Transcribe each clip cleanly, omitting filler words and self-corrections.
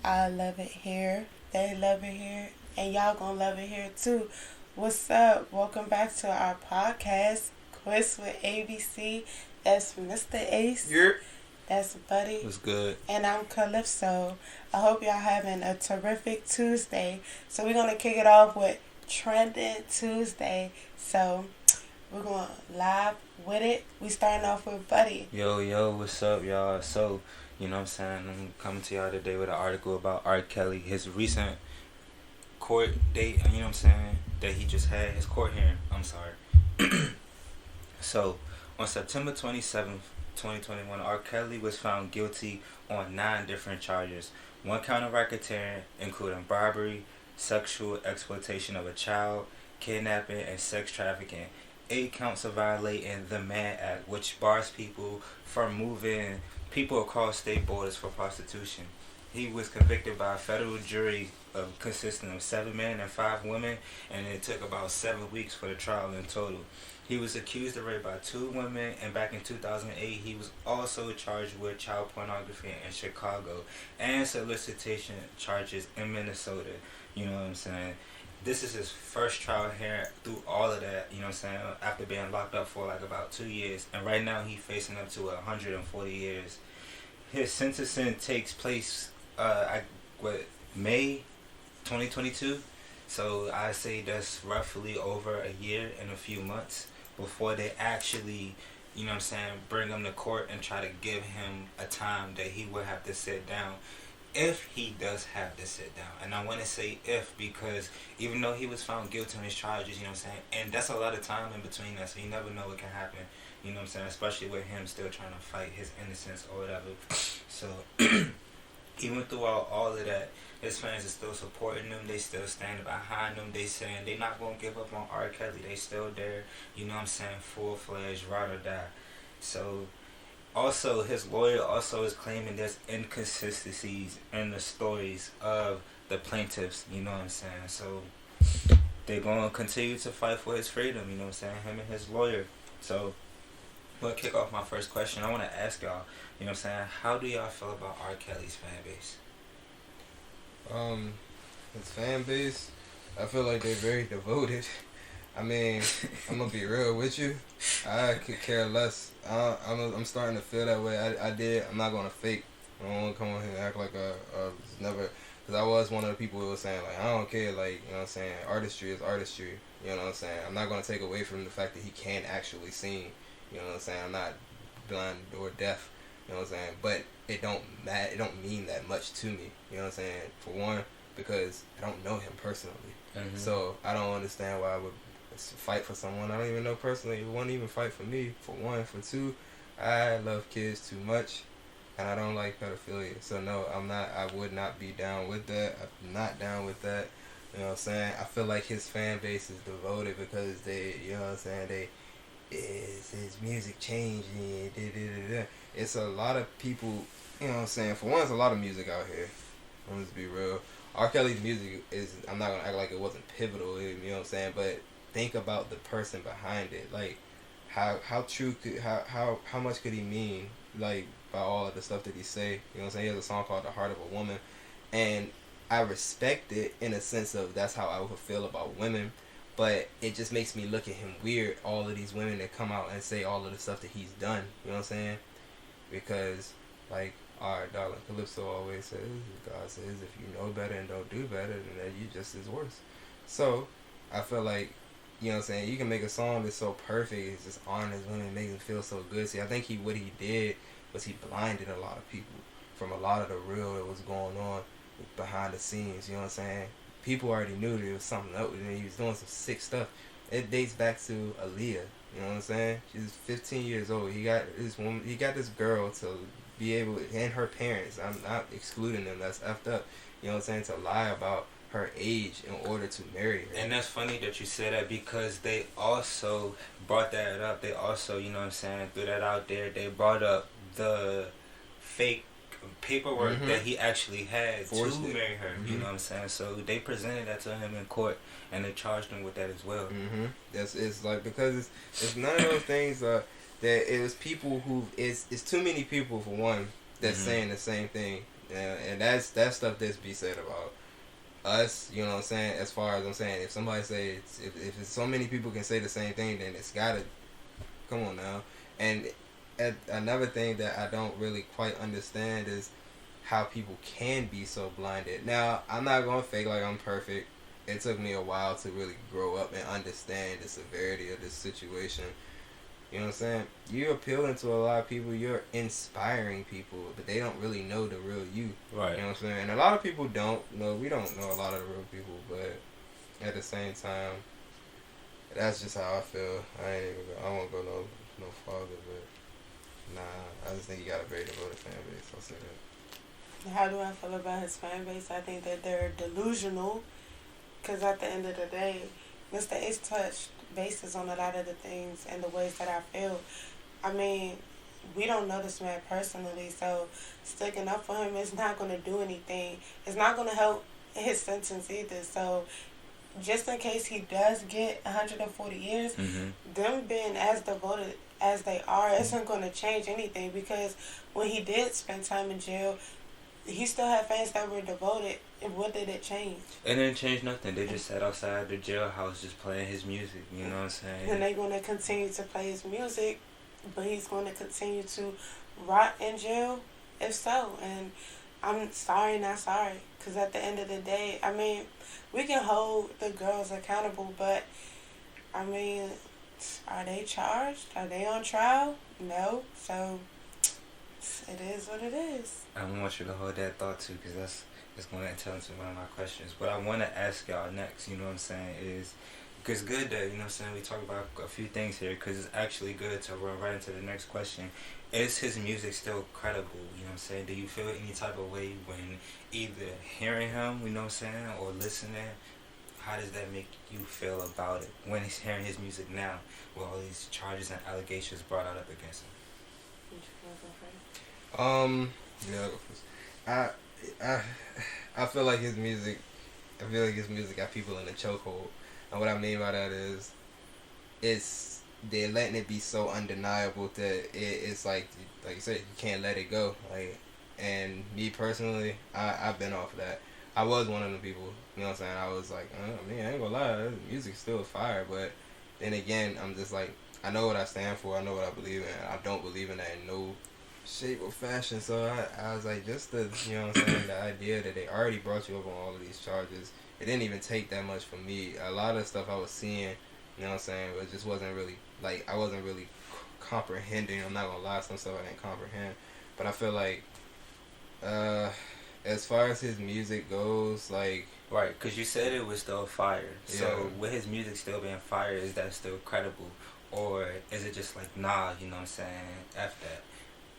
I love it here. They love it here. And y'all gonna love it here too. What's up? Welcome back to our podcast, Quiz with ABC. That's Mr. Ace. Yeah. That's Buddy. What's good? And I'm Calypso. I hope y'all having a terrific Tuesday. So we're gonna kick it off with Trending Tuesday. So we're going live with it. We starting off with Buddy. Yo, what's up, y'all? So, you know what I'm saying? I'm coming to y'all today with an article about R. Kelly, his recent court date, you know what I'm saying, that he just had, his court hearing. I'm sorry. So, on September 27th, 2021, R. Kelly was found guilty on 9 different charges. 1 count of racketeering, including robbery, sexual exploitation of a child, kidnapping, and sex trafficking. 8 counts of violating the Mann Act, which bars people from moving people across state borders for prostitution. He was convicted by a federal jury consisting of 7 men and 5 women, and it took about 7 weeks for the trial in total. He was accused of rape by 2 women, and back in 2008, he was also charged with child pornography in Chicago and solicitation charges in Minnesota. You know what I'm saying? This is his first trial here through all of that, you know what I'm saying, after being locked up for like about 2 years. And right now he's facing up to 140 years. His sentencing takes place May 2022. So I say that's roughly over a year and a few months before they actually, you know what I'm saying, bring him to court and try to give him a time that he will have to sit down. If he does have to sit down. And I want to say if, because even though he was found guilty on his charges, you know what I'm saying, and that's a lot of time in between that, so you never know what can happen, you know what I'm saying, especially with him still trying to fight his innocence or whatever. So, even through all of that, his fans are still supporting him, they still standing behind him, they saying they not going to give up on R. Kelly, they still there, you know what I'm saying, full-fledged, ride or die. So, also, his lawyer also is claiming there's inconsistencies in the stories of the plaintiffs, you know what I'm saying? So, they're going to continue to fight for his freedom, you know what I'm saying? Him and his lawyer. So, we'll kick off my first question. I want to ask y'all, you know what I'm saying, how do y'all feel about R. Kelly's fan base? His fan base, I feel like they're very devoted. I mean, I'm gonna be real with you. I could care less. I'm starting to feel that way. I'm not gonna fake. I don't want to come on here and act like never. Because I was one of the people who was saying, like, I don't care, like, you know what I'm saying, artistry is artistry. You know what I'm saying? I'm not gonna take away from the fact that he can actually sing. You know what I'm saying? I'm not blind or deaf. You know what I'm saying? But it don't mean that much to me. You know what I'm saying? For one, because I don't know him personally. Mm-hmm. So I don't understand why I would fight for someone I don't even know personally. It won't even fight for me, for one. For two, I love kids too much, and I don't like pedophilia. So no, I would not be down with that. I'm not down with that. You know what I'm saying? I feel like his fan base is devoted because they, you know what I'm saying, his music changing. It's a lot of people, you know what I'm saying? For one, it's a lot of music out here. I'm just be real. R. Kelly's music is, I'm not going to act like it wasn't pivotal, you know what I'm saying? But think about the person behind it. Like, how true could, how much could he mean, like, by all of the stuff that he say? You know what I'm saying? He has a song called The Heart of a Woman. And I respect it in a sense of that's how I would feel about women. But it just makes me look at him weird, all of these women that come out and say all of the stuff that he's done. You know what I'm saying? Because, like, our darling Calypso always says, God says, if you know better and don't do better, then you just is worse. So, I feel like, you know what I'm saying, you can make a song that's so perfect, it's just honors women, makes them feel so good. See, I think what he did was he blinded a lot of people from a lot of the real that was going on behind the scenes, you know what I'm saying? People already knew there was something up with him. He was doing some sick stuff. It dates back to Aaliyah, you know what I'm saying? She's 15 years old. He got this girl to be able, and her parents, I'm not excluding them, that's effed up, you know what I'm saying, to lie about her age in order to marry her. And that's funny that you say that because they also brought that up. They also, you know what I'm saying, threw that out there. They brought up the fake paperwork that he actually had to marry her. You know what I'm saying? So they presented that to him in court, and they charged him with that as well. It's like, because it's none of those things that it was people who it's too many people for one that's saying the same thing. And that's stuff that's be said about us, you know what I'm saying? As far as I'm saying, if somebody say if it's so many people can say the same thing, then it's gotta come on now. And another thing that I don't really quite understand is how people can be so blinded. Now, I'm not gonna fake like I'm perfect. It took me a while to really grow up and understand the severity of this situation. You know what I'm saying? You're appealing to a lot of people. You're inspiring people, but they don't really know the real you. Right. You know what I'm saying? And a lot of people don't know. We don't know a lot of the real people, but at the same time, that's just how I feel. I won't go no farther, but nah, I just think he got a very devoted fan base. I'll say that. How do I feel about his fan base? I think that they're delusional, because at the end of the day, Mr. Ace touched bases on a lot of the things and the ways that I feel. I mean, we don't know this man personally, so sticking up for him is not going to do anything. It's not going to help his sentence either. So just in case he does get 140 years, them being as devoted as they are isn't going to change anything, because when he did spend time in jail, he still had fans that were devoted. And what did it change? It didn't change nothing. They just sat outside the jailhouse just playing his music. You know what I'm saying? And they're going to continue to play his music, but he's going to continue to rot in jail, if so. And I'm sorry, not sorry. Because at the end of the day, I mean, we can hold the girls accountable, but, I mean, are they charged? Are they on trial? No. So it is what it is. I want you to hold that thought too, because that's going to tell into one of my questions. What I want to ask y'all next, you know what I'm saying, is, because good that, you know what I'm saying, we talk about a few things here, because it's actually good to run right into the next question. Is his music still credible? You know what I'm saying? Do you feel any type of way when either hearing him, you know what I'm saying, or listening? How does that make you feel about it when he's hearing his music now with all these charges and allegations brought out up against him? Yeah, I feel like his music got people in a chokehold, and what I mean by that is they're letting it be so undeniable that it's like you said, you can't let it go. Like, and me personally, I've been off of that. I was one of the people, you know what I'm saying? I was like, I ain't gonna lie, music's still fire, but then again, I'm just like, I know what I stand for, I know what I believe in, I don't believe in that in no shape or fashion. So I was like, just the, you know what I'm saying, the idea that they already brought you up on all of these charges, it didn't even take that much for me. A lot of stuff I was seeing, you know what I'm saying, but it just wasn't really, like, I wasn't really comprehending. I'm not gonna lie, some stuff I didn't comprehend, but I feel like, as far as his music goes, like... Right, because you said it was still fire. So Yeah. with his music still being fire, is that still credible? Or is it just like, nah, you know what I'm saying, F that.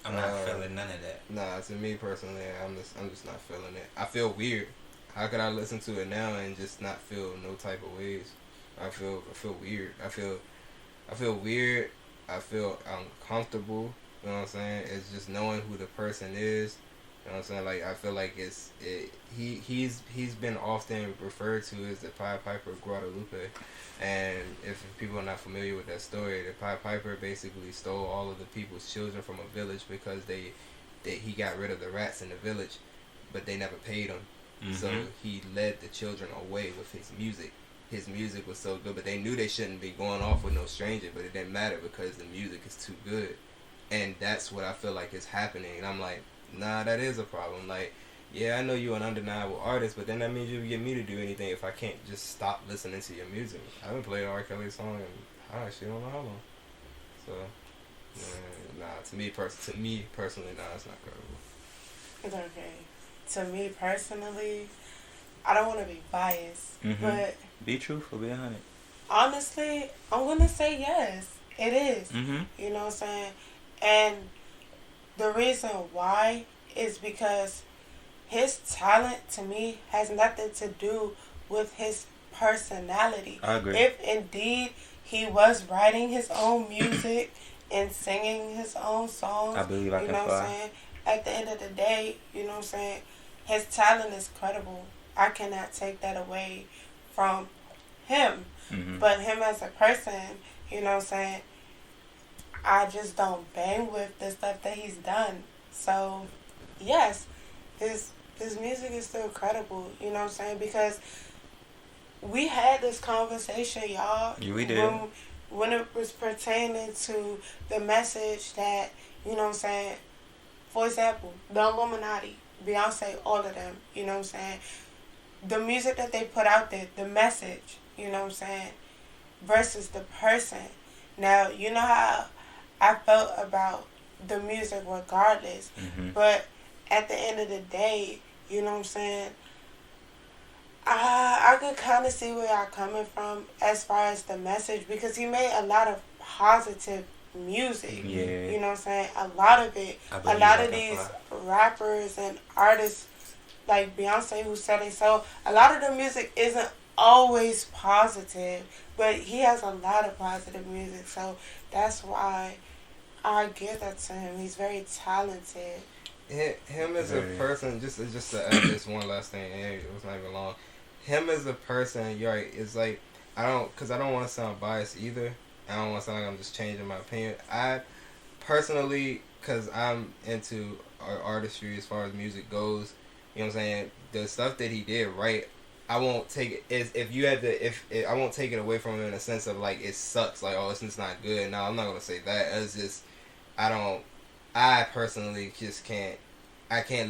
I'm not feeling none of that. Nah, to me personally, I'm just not feeling it. I feel weird. How could I listen to it now and just not feel no type of ways? I feel weird. I feel weird. I feel uncomfortable. You know what I'm saying? It's just knowing who the person is. You know what I'm saying? Like, I feel like he's been often referred to as the Pied Piper of Guadalupe. And if people are not familiar with that story, the Pied Piper basically stole all of the people's children from a village because he got rid of the rats in the village, but they never paid him. Mm-hmm. So he led the children away with his music. His music was so good, but they knew they shouldn't be going off with no stranger, but it didn't matter because the music is too good. And that's what I feel like is happening. And I'm like, nah, that is a problem. Like, yeah, I know you're an undeniable artist, but then that means you get me to do anything if I can't just stop listening to your music. I haven't played an R. Kelly song in, I actually don't know how long. So, nah, to me personally, nah, it's not credible. It's okay. To me personally, I don't want to be biased, but... Be truthful, be 100. Honestly, I'm going to say yes. It is. You know what I'm saying? And the reason why is because his talent, to me, has nothing to do with his personality. I agree. If indeed he was writing his own music and singing his own songs, I believe I you can know what I'm saying? At the end of the day, you know what I'm saying? His talent is credible. I cannot take that away from him. But him as a person, you know what I'm saying? I just don't bang with the stuff that he's done. So, yes, his music is still credible. You know what I'm saying? Because we had this conversation, y'all. Yeah, we did. When it was pertaining to the message that, you know what I'm saying, for example, the Illuminati, Beyonce, all of them, you know what I'm saying, the music that they put out there, the message, you know what I'm saying, versus the person. Now, you know how I felt about the music regardless, but at the end of the day, you know what I'm saying, I could kind of see where y'all coming from as far as the message, because he made a lot of positive music. Yeah. You know what I'm saying? A lot of it. A lot of these rappers and artists like Beyonce who said it, so a lot of the music isn't always positive, but he has a lot of positive music, so that's why I give that to him. He's very talented. Him as a person, just to add this one last thing, and it was not even long. Him as a person, you're right, it's like, I don't want to sound biased either. I don't want to sound like I'm just changing my opinion. I personally, because I'm into artistry as far as music goes, you know what I'm saying, the stuff that he did right, I won't take it, I won't take it away from him in a sense of like, it sucks, like, oh, it's just not good. No, I'm not going to say that. It's just, I personally just can't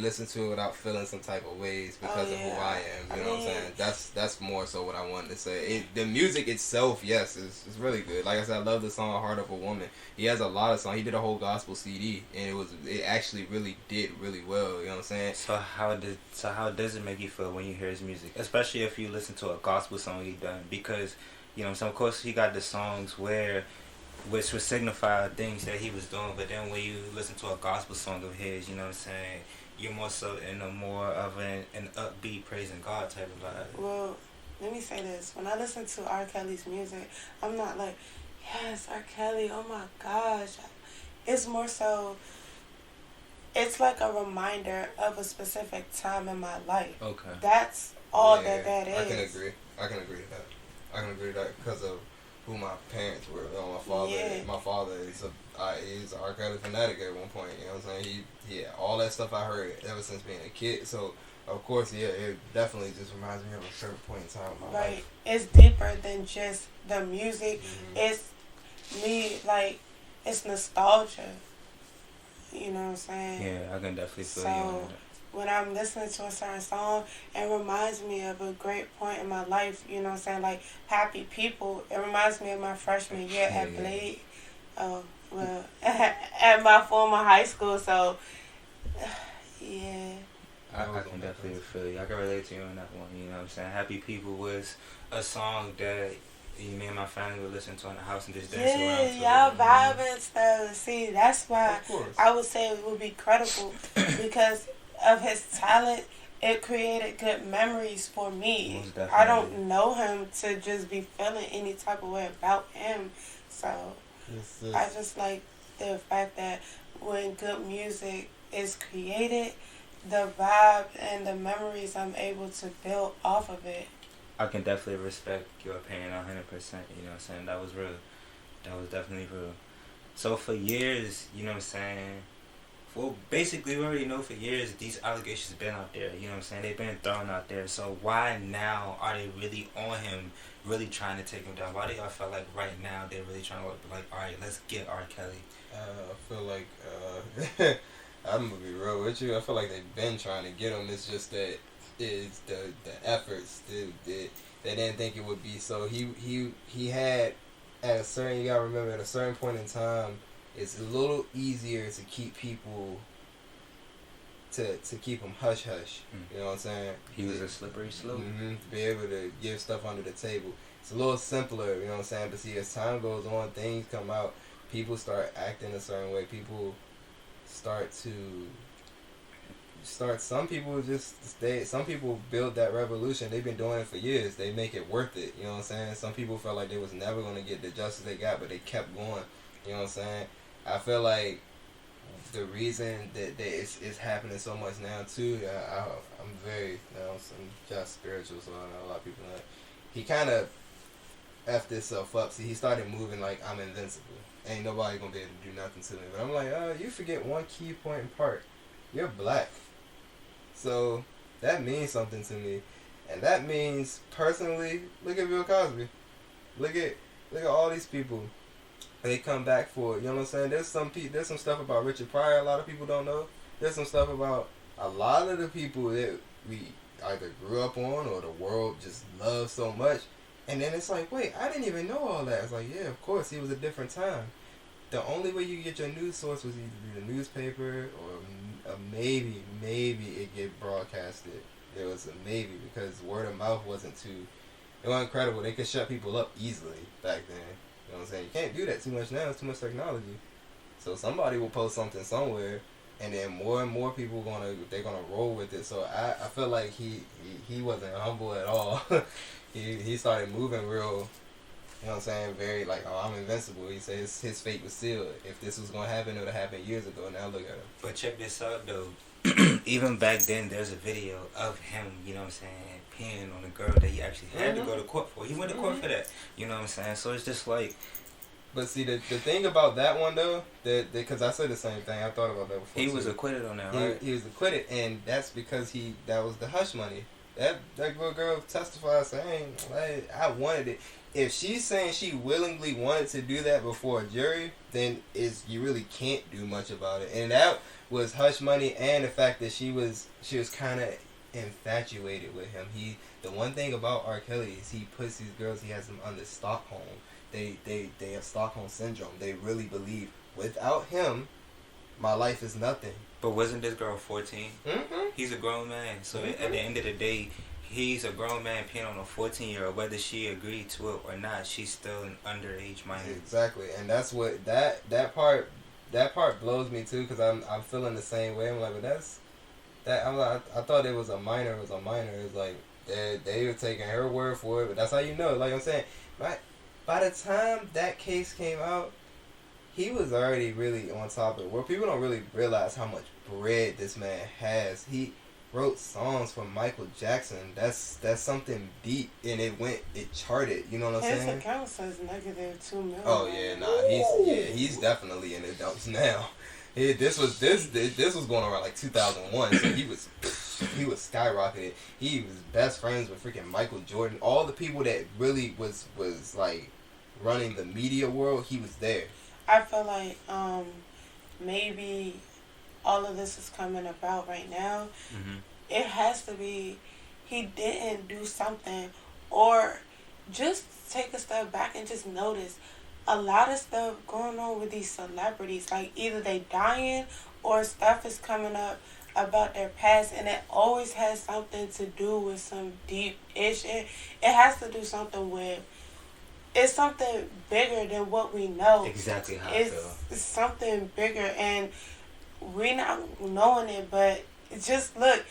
listen to it without feeling some type of ways because of who I am. You know what I'm saying? That's more so what I wanted to say. The music itself, yes, is really good. Like I said, I love the song "Heart of a Woman." He has a lot of songs. He did a whole gospel CD, and it actually really did really well. You know what I'm saying? So how does it make you feel when you hear his music, especially if you listen to a gospel song he done? Because, you know, so of course he got the songs which would signify things that he was doing, but then when you listen to a gospel song of his, you know what I'm saying, you're more so in a more of an upbeat praising God type of vibe. Well, let me say this. When I listen to R. Kelly's music, I'm not like, yes, R. Kelly, oh my gosh. It's more so, it's like a reminder of a specific time in my life. Okay. That's all that is. I can agree to that because of who my parents were. You know, my father is he's an R. Kelly fanatic at one point. You know what I'm saying? He all that stuff I heard ever since being a kid. So of course, it definitely just reminds me of a certain point in time in my life. It's deeper than just the music. It's me, like, it's nostalgia. You know what I'm saying? Yeah, I can definitely feel you on that. When I'm listening to a certain song, it reminds me of a great point in my life, you know what I'm saying, like Happy People. It reminds me of my freshman year at Blade, at my former high school, so, yeah. I can definitely feel you. I can relate to you on that one, you know what I'm saying. Happy People was a song that me and my family would listen to in the house and just dance around to. Yeah, y'all vibing stuff. See, that's why I would say it would be credible because of his talent. It created good memories for me. I don't know him to just be feeling any type of way about him. So I just like the fact that when good music is created, the vibe and the memories I'm able to build off of it. I can definitely respect your opinion 100%. You know what I'm saying? That was real. That was definitely real. So for years, you know what I'm saying, well, basically we already know for years these allegations have been out there. You know what I'm saying? They've been thrown out there. So why now are they really on him, really trying to take him down? Why do y'all feel like right now they're really trying to, like, all right, let's get R. Kelly? I feel like, I'm going to be real with you. I feel like they've been trying to get him. It's just that is the efforts they didn't think it would be so. He had at a certain, you gotta remember, at a certain point in time, it's a little easier to keep people to keep them hush hush. You know what I'm saying? He was a slippery slope. To be able to give stuff under the table, it's a little simpler. You know what I'm saying? But see, as time goes on, things come out. People start acting a certain way. People some people build that revolution. They've been doing it for years. They make it worth it. You know what I'm saying? Some people felt like they was never going to get the justice they got, but they kept going. You know what I'm saying? I feel like the reason that it's happening so much now too, I'm very, I'm just spiritual, so I know a lot of people know that. He kind of effed himself up. See, he started moving like I'm invincible. Ain't nobody going to be able to do nothing to me. But I'm like, you forget one key point in part. You're black. So that means something to me, and that means personally. Look at Bill Cosby. Look at all these people. They come back for it. You know what I'm saying? There's some stuff about Richard Pryor a lot of people don't know. There's some stuff about a lot of the people that we either grew up on or the world just loves so much. And then it's like, wait, I didn't even know all that. It's like, yeah, of course, it was a different time. The only way you could get your news source was either through the newspaper or maybe it get broadcasted. It was a maybe because word of mouth wasn't too. It wasn't credible. They could shut people up easily back then. You know what I'm saying? You can't do that too much now. It's too much technology. So somebody will post something somewhere, and then more and more people they're gonna roll with it. So I feel like he wasn't humble at all. he started moving real. You know what I'm saying? Very like, oh, I'm invincible. He said his fate was sealed. If this was gonna happen, it would have happened years ago. Now look at him. But check this out though. Even back then, there's a video of him, you know what I'm saying, peeing on a girl that he actually had to go to court for. He went to court for that, you know what I'm saying? So it's just like... But see, the thing about that one, though, because I said the same thing. I thought about that before. He was acquitted on that, right? He was acquitted, and that's because that was the hush money. That little girl testified saying, I wanted it. If she's saying she willingly wanted to do that before a jury, then you really can't do much about it. And that was hush money, and the fact that she was kind of infatuated with him. The one thing about R. Kelly is he puts these girls, he has them under Stockholm. They have Stockholm syndrome. They really believe without him, my life is nothing. But wasn't this girl 14? Mm-hmm. He's a grown man, so at the end of the day, he's a grown man peeing on a 14-year-old. Whether she agreed to it or not, she's still an underage minor. Exactly, and that's what that part blows me too, because I'm feeling the same way. I'm like, but I thought it was a minor. It was a minor. It's like they were taking her word for it, but that's how you know. Like I'm saying, right? By the time that case came out, he was already really on top of it. Where people don't really realize how much bread this man has. He wrote songs for Michael Jackson. That's something deep, and it charted. You know what I'm saying? His account says negative $2 million. Oh yeah, nah, he's definitely in the dumps now. This was going around like 2001, so he was skyrocketed. He was best friends with freaking Michael Jordan. All the people that really was like running the media world, he was there. I feel like maybe all of this is coming about right now. Mm-hmm. It has to be he didn't do something, or just take a step back and just notice a lot of stuff going on with these celebrities. Like either they dying or stuff is coming up about their past, and it always has something to do with some deep issue. It has to do something with, it's something bigger than what we know. Exactly how I feel. It's something bigger, and we not knowing it, but just look,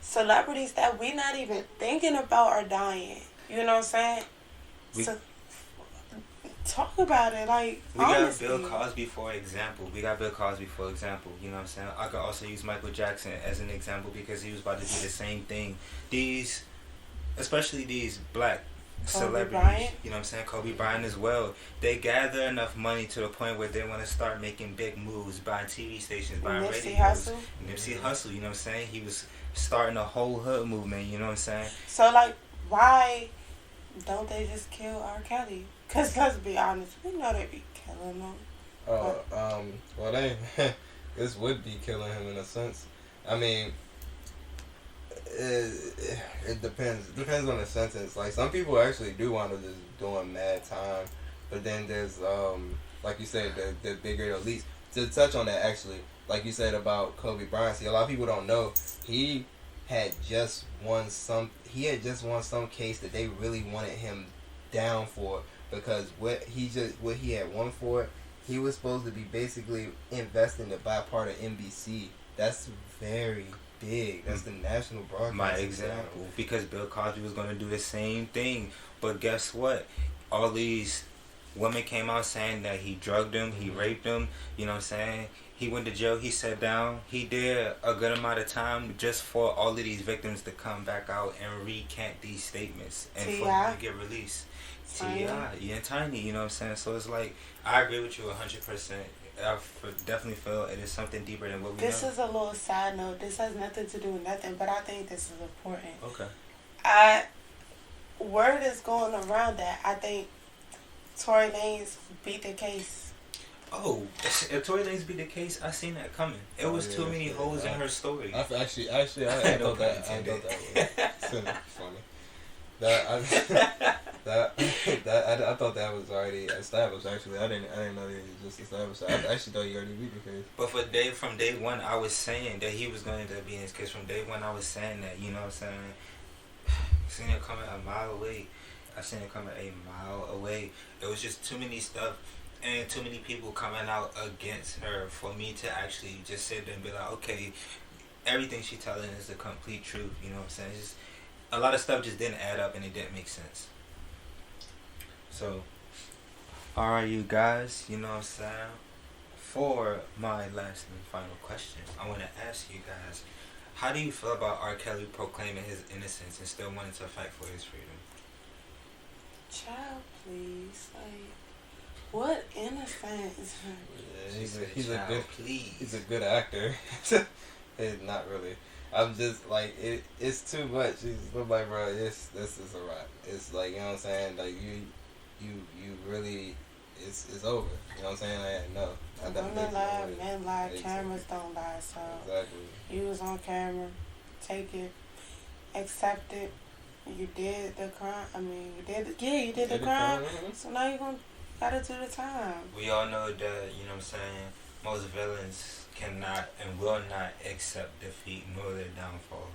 celebrities that we not even thinking about are dying. You know what I'm saying? So talk about it, like, we honestly. got Bill Cosby for example. You know what I'm saying? I could also use Michael Jackson as an example because he was about to do the same thing. Especially these black celebrities, Bryant. you know what I'm saying? Kobe Bryant as well. They gather enough money to the point where they want to start making big moves, buying TV stations, buying radio shows. Nipsey Hussle, you know what I'm saying? He was starting a whole hood movement, you know what I'm saying? So, like, why don't they just kill R. Kelly? Because let's be honest, we know they be killing them. Well, this would be killing him in a sense. I mean, it depends. It depends on the sentence. Like, some people actually do want to just doing mad time. But then there's, like you said, the bigger elites. To touch on that, actually, like you said about Kobe Bryant, see, a lot of people don't know, he had just won some case that they really wanted him down for, because what he had won for, he was supposed to be basically investing to buy part of NBC. That's very big. That's the national broadcast. My example, because Bill Cosby was going to do the same thing, but guess what? All these women came out saying that he drugged them, he raped them, you know what I'm saying? He went to jail, he sat down, he did a good amount of time just for all of these victims to come back out and recant these statements and for them to get released. T.I. and Tiny, you know what I'm saying? So it's like, I agree with you 100%. definitely feel it is something deeper than what we This know. is a little side note. This has nothing to do with nothing, but I think this is important. Okay. Word is going around that I think Tory Lanez beat the case. Oh, if Tory Lanez beat the case, I seen that coming. It was too many holes in her story. I No thought that. pun I thought intended. that was funny. I thought that was already established. Actually, I didn't know that it was just established. I actually thought he already beat the case. But from day one, I was saying that he was going to be in his case. From day one, I was saying that. You know what I'm saying? Seen it coming a mile away. I seen it coming a mile away. It was just too many stuff and too many people coming out against her for me to actually just sit there and be like, okay, everything she's telling is the complete truth. You know what I'm saying? It's just a lot of stuff just didn't add up and it didn't make sense. So, alright, you guys, you know what I'm saying? For my last and final question, I want to ask you guys, how do you feel about R. Kelly proclaiming his innocence and still wanting to fight for his freedom? Child, please. Like, what innocence? Yeah, he's Please. a good actor. Not really. I'm just like it's too much. I'm like, bro, this is a wrap. It's like, you know what I'm saying? Like you really it's over. You know what I'm saying? Like, no. Women lie, men lie, Exactly. cameras don't lie. So Exactly. you was on camera, take it, accept it. You did the crime. I mean, you did the crime. So now you gotta do the time. We all know that, you know what I'm saying, most villains cannot and will not accept defeat nor their downfall.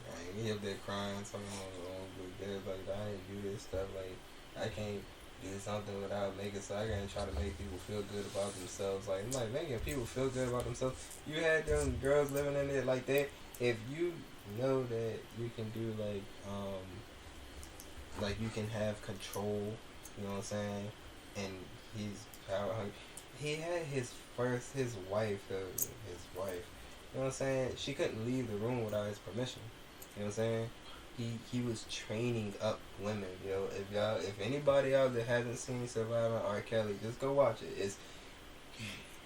Like, he up there crying, talking on the like, I didn't do this stuff. Like, I can't do something without making so I can't try to make people feel good about themselves. Like, I'm like, making people feel good about themselves. You had them girls living in there like that. If you know that you can do like you can have control, you know what I'm saying, and he's power hungry. He had his wife, you know what I'm saying, she couldn't leave the room without his permission, you know what I'm saying. He was training up women, yo. If anybody out there hasn't seen Surviving R. Kelly, just go watch it. It's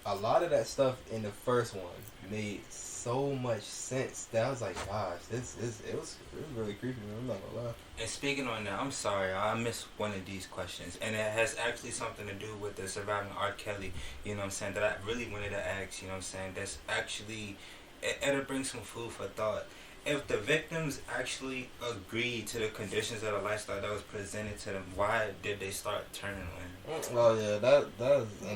a lot of that stuff in the first one made so much sense that I was like, gosh, it was really creepy, man. I'm not gonna lie. And speaking on that, I'm sorry, I missed one of these questions, and it has actually something to do with the Surviving R. Kelly, you know what I'm saying, that I really wanted to ask, you know what I'm saying, that's actually, it'll bring some food for thought. If the victims actually agreed to the conditions of the lifestyle that was presented to them, why did they start turning on him? Oh yeah, that's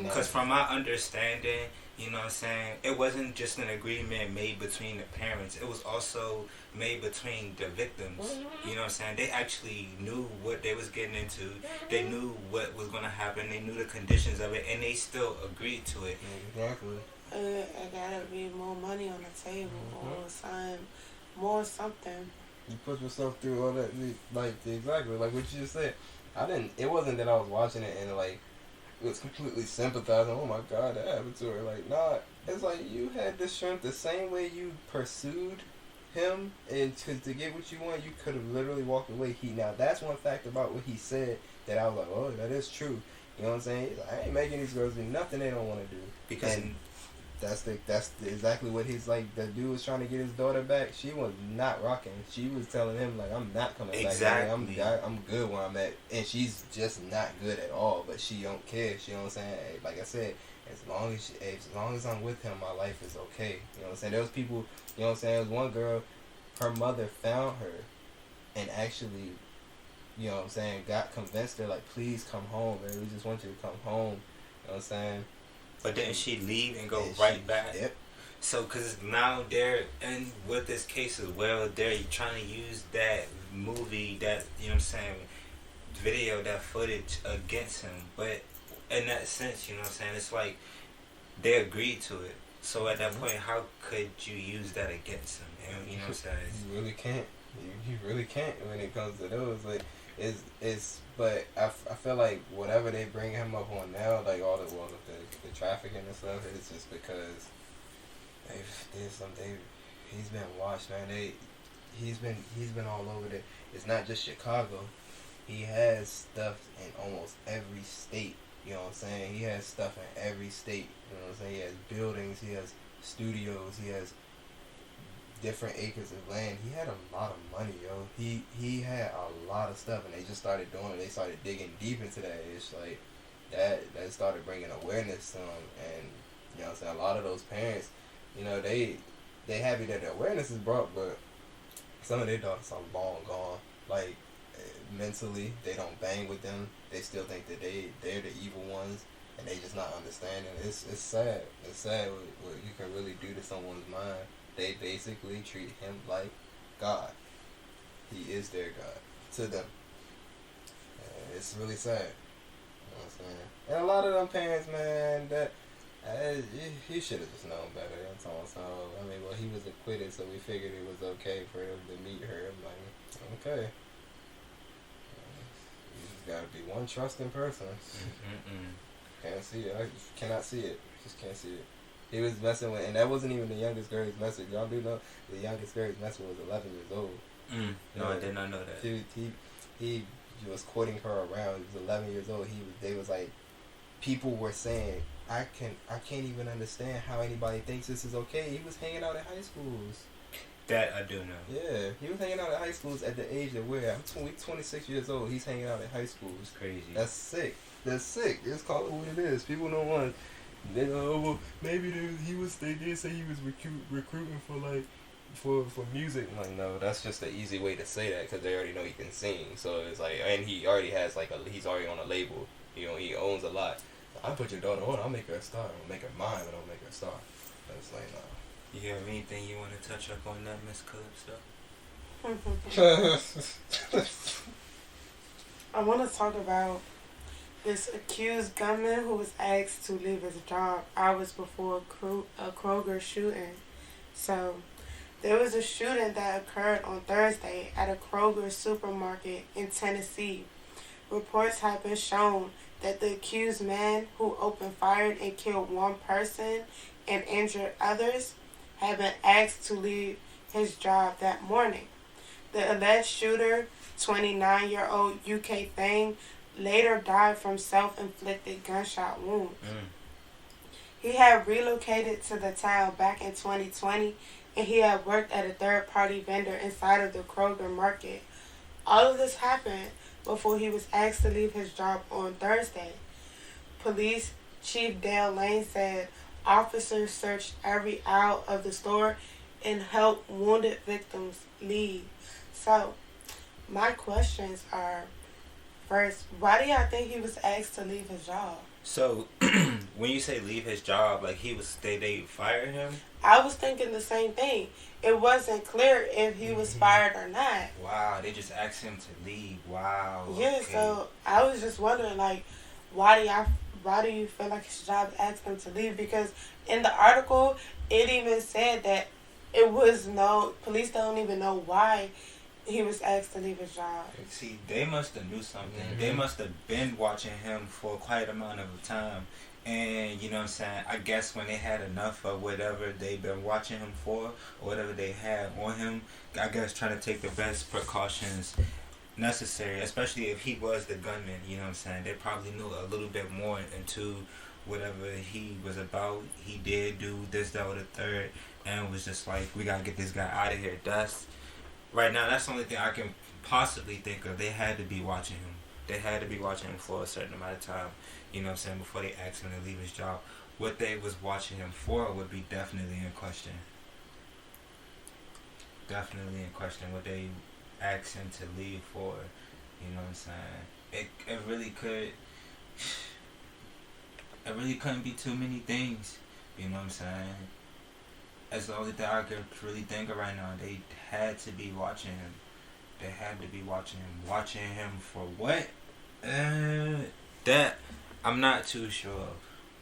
Because from my understanding, you know what I'm saying, it wasn't just an agreement made between the parents, it was also made between the victims. You know what I'm saying? They actually knew what they was getting into. They knew what was going to happen. They knew the conditions of it, and they still agreed to it. Exactly. It gotta be more money on the table or more something. You put yourself through all that, like, exactly like what you just said. It wasn't that I was watching it and like it was completely sympathizing. Oh my God, that happened to her. Like, nah, it's like you had the strength the same way you pursued him, and to get what you want, you could have literally walked away. Now that's one fact about what he said that I was like, oh, that is true. You know what I'm saying? He's like, I ain't making these girls do nothing they don't want to do. Because and that's exactly what he's like. The dude was trying to get his daughter back. She was not rocking. She was telling him like, I'm not coming exactly. back. I'm good where I'm at, and she's just not good at all. But she don't care. You know what I'm saying? Like I said, as long as I'm with him, my life is okay. You know what I'm saying? There was people. You know what I'm saying? There was one girl. Her mother found her, and actually, you know what I'm saying, got convinced her like, please come home, man. We just want you to come home. You know what I'm saying? But didn't she leave and go And right back? Yep. So, because now they're, and with this case as well, they're trying to use that movie, that, you know what I'm saying, video, that footage against him. But in that sense, you know what I'm saying, it's like they agreed to it. So at that point, how could you use that against him? You know what I'm saying? You really can't. You really can't when it comes to those. Like, but I feel like whatever they bring him up on now, like all the trafficking and stuff, it's just because he's been watched, man. He's been all over there. It's not just Chicago. He has stuff in almost every state You know what I'm saying? He has stuff in every state. You know what I'm saying? He has buildings. He has studios. He has different acres of land. He had a lot of money, yo. He had a lot of stuff, and they just started doing it. They started digging deep into that. It's like that started bringing awareness to them, and you know what I'm saying. A lot of those parents, you know, they happy that the awareness is brought, but some of their daughters are long gone. Like mentally, they don't bang with them. They still think that they're the evil ones, and they just not understanding. It's sad. It's sad what you can really do to someone's mind. They basically treat him like God. He is their God to them. And it's really sad. You know what I'm saying? And a lot of them parents, man, that he should have just known better. That's all. So I mean, well, he was acquitted, so we figured it was okay for him to meet her. I'm like, okay. You just gotta be one trusting person. Can't see it. I just cannot see it. Just can't see it. He was messing with, and that wasn't even the youngest girl he's messing with. Y'all do know the youngest girl he's messing with was 11 years old. No, I did not know that. He was courting her around. He was 11 years old. They was like, people were saying, I can't even understand how anybody thinks this is okay. He was hanging out at high schools. That I do know. Yeah, he was hanging out at high schools at the age that I'm 26 years old. He's hanging out at high schools. It's crazy. That's sick. That's sick. Just call it what it is. People don't want. They know, well, maybe they did say he was recruiting for music. I'm like, no, that's just the easy way to say that because they already know he can sing. So it's like, and he already has he's already on a label. You know, he owns a lot. I'll put your daughter on. I'll make her a star. I'll make her mine, but I'll make her a star. But it's like, no. You have anything you want to touch up on that, Miss Calypso? I want to talk about this accused gunman who was asked to leave his job hours before a Kroger shooting. So, there was a shooting that occurred on Thursday at a Kroger supermarket in Tennessee. Reports have been shown that the accused man who opened fire and killed one person and injured others had been asked to leave his job that morning. The alleged shooter, 29-year-old UK Thing, later died from self-inflicted gunshot wounds. He had relocated to the town back in 2020, and he had worked at a third-party vendor inside of the Kroger market. All of this happened before he was asked to leave his job on Thursday. Police Chief Dale Lane said officers searched every aisle of the store and helped wounded victims leave. So, my questions are, first, why do y'all think he was asked to leave his job? So, when you say leave his job, like they fired him? I was thinking the same thing. It wasn't clear if he was fired or not. Wow, they just asked him to leave. Wow. Yeah, okay. So I was just wondering, like, why do you feel like his job asked him to leave? Because in the article, it even said that police don't even know why he was asked to leave his job. See, they must have knew something. They must have been watching him for quite amount of time. And, you know what I'm saying, I guess when they had enough of whatever they've been watching him for, or whatever they had on him, I guess trying to take the best precautions necessary, especially if he was the gunman, you know what I'm saying. They probably knew a little bit more into whatever he was about. He did do this, that, or the third, and it was just like, we gotta get this guy out of here. Right now, that's the only thing I can possibly think of. They had to be watching him. They had to be watching him for a certain amount of time, you know what I'm saying, before they asked him to leave his job. What they was watching him for would be definitely in question. Definitely in question what they asked him to leave for, you know what I'm saying. It really couldn't be too many things, you know what I'm saying. That's the only thing I could really think of right now. They had to be watching him. They had to be watching him. Watching him for what? That I'm not too sure.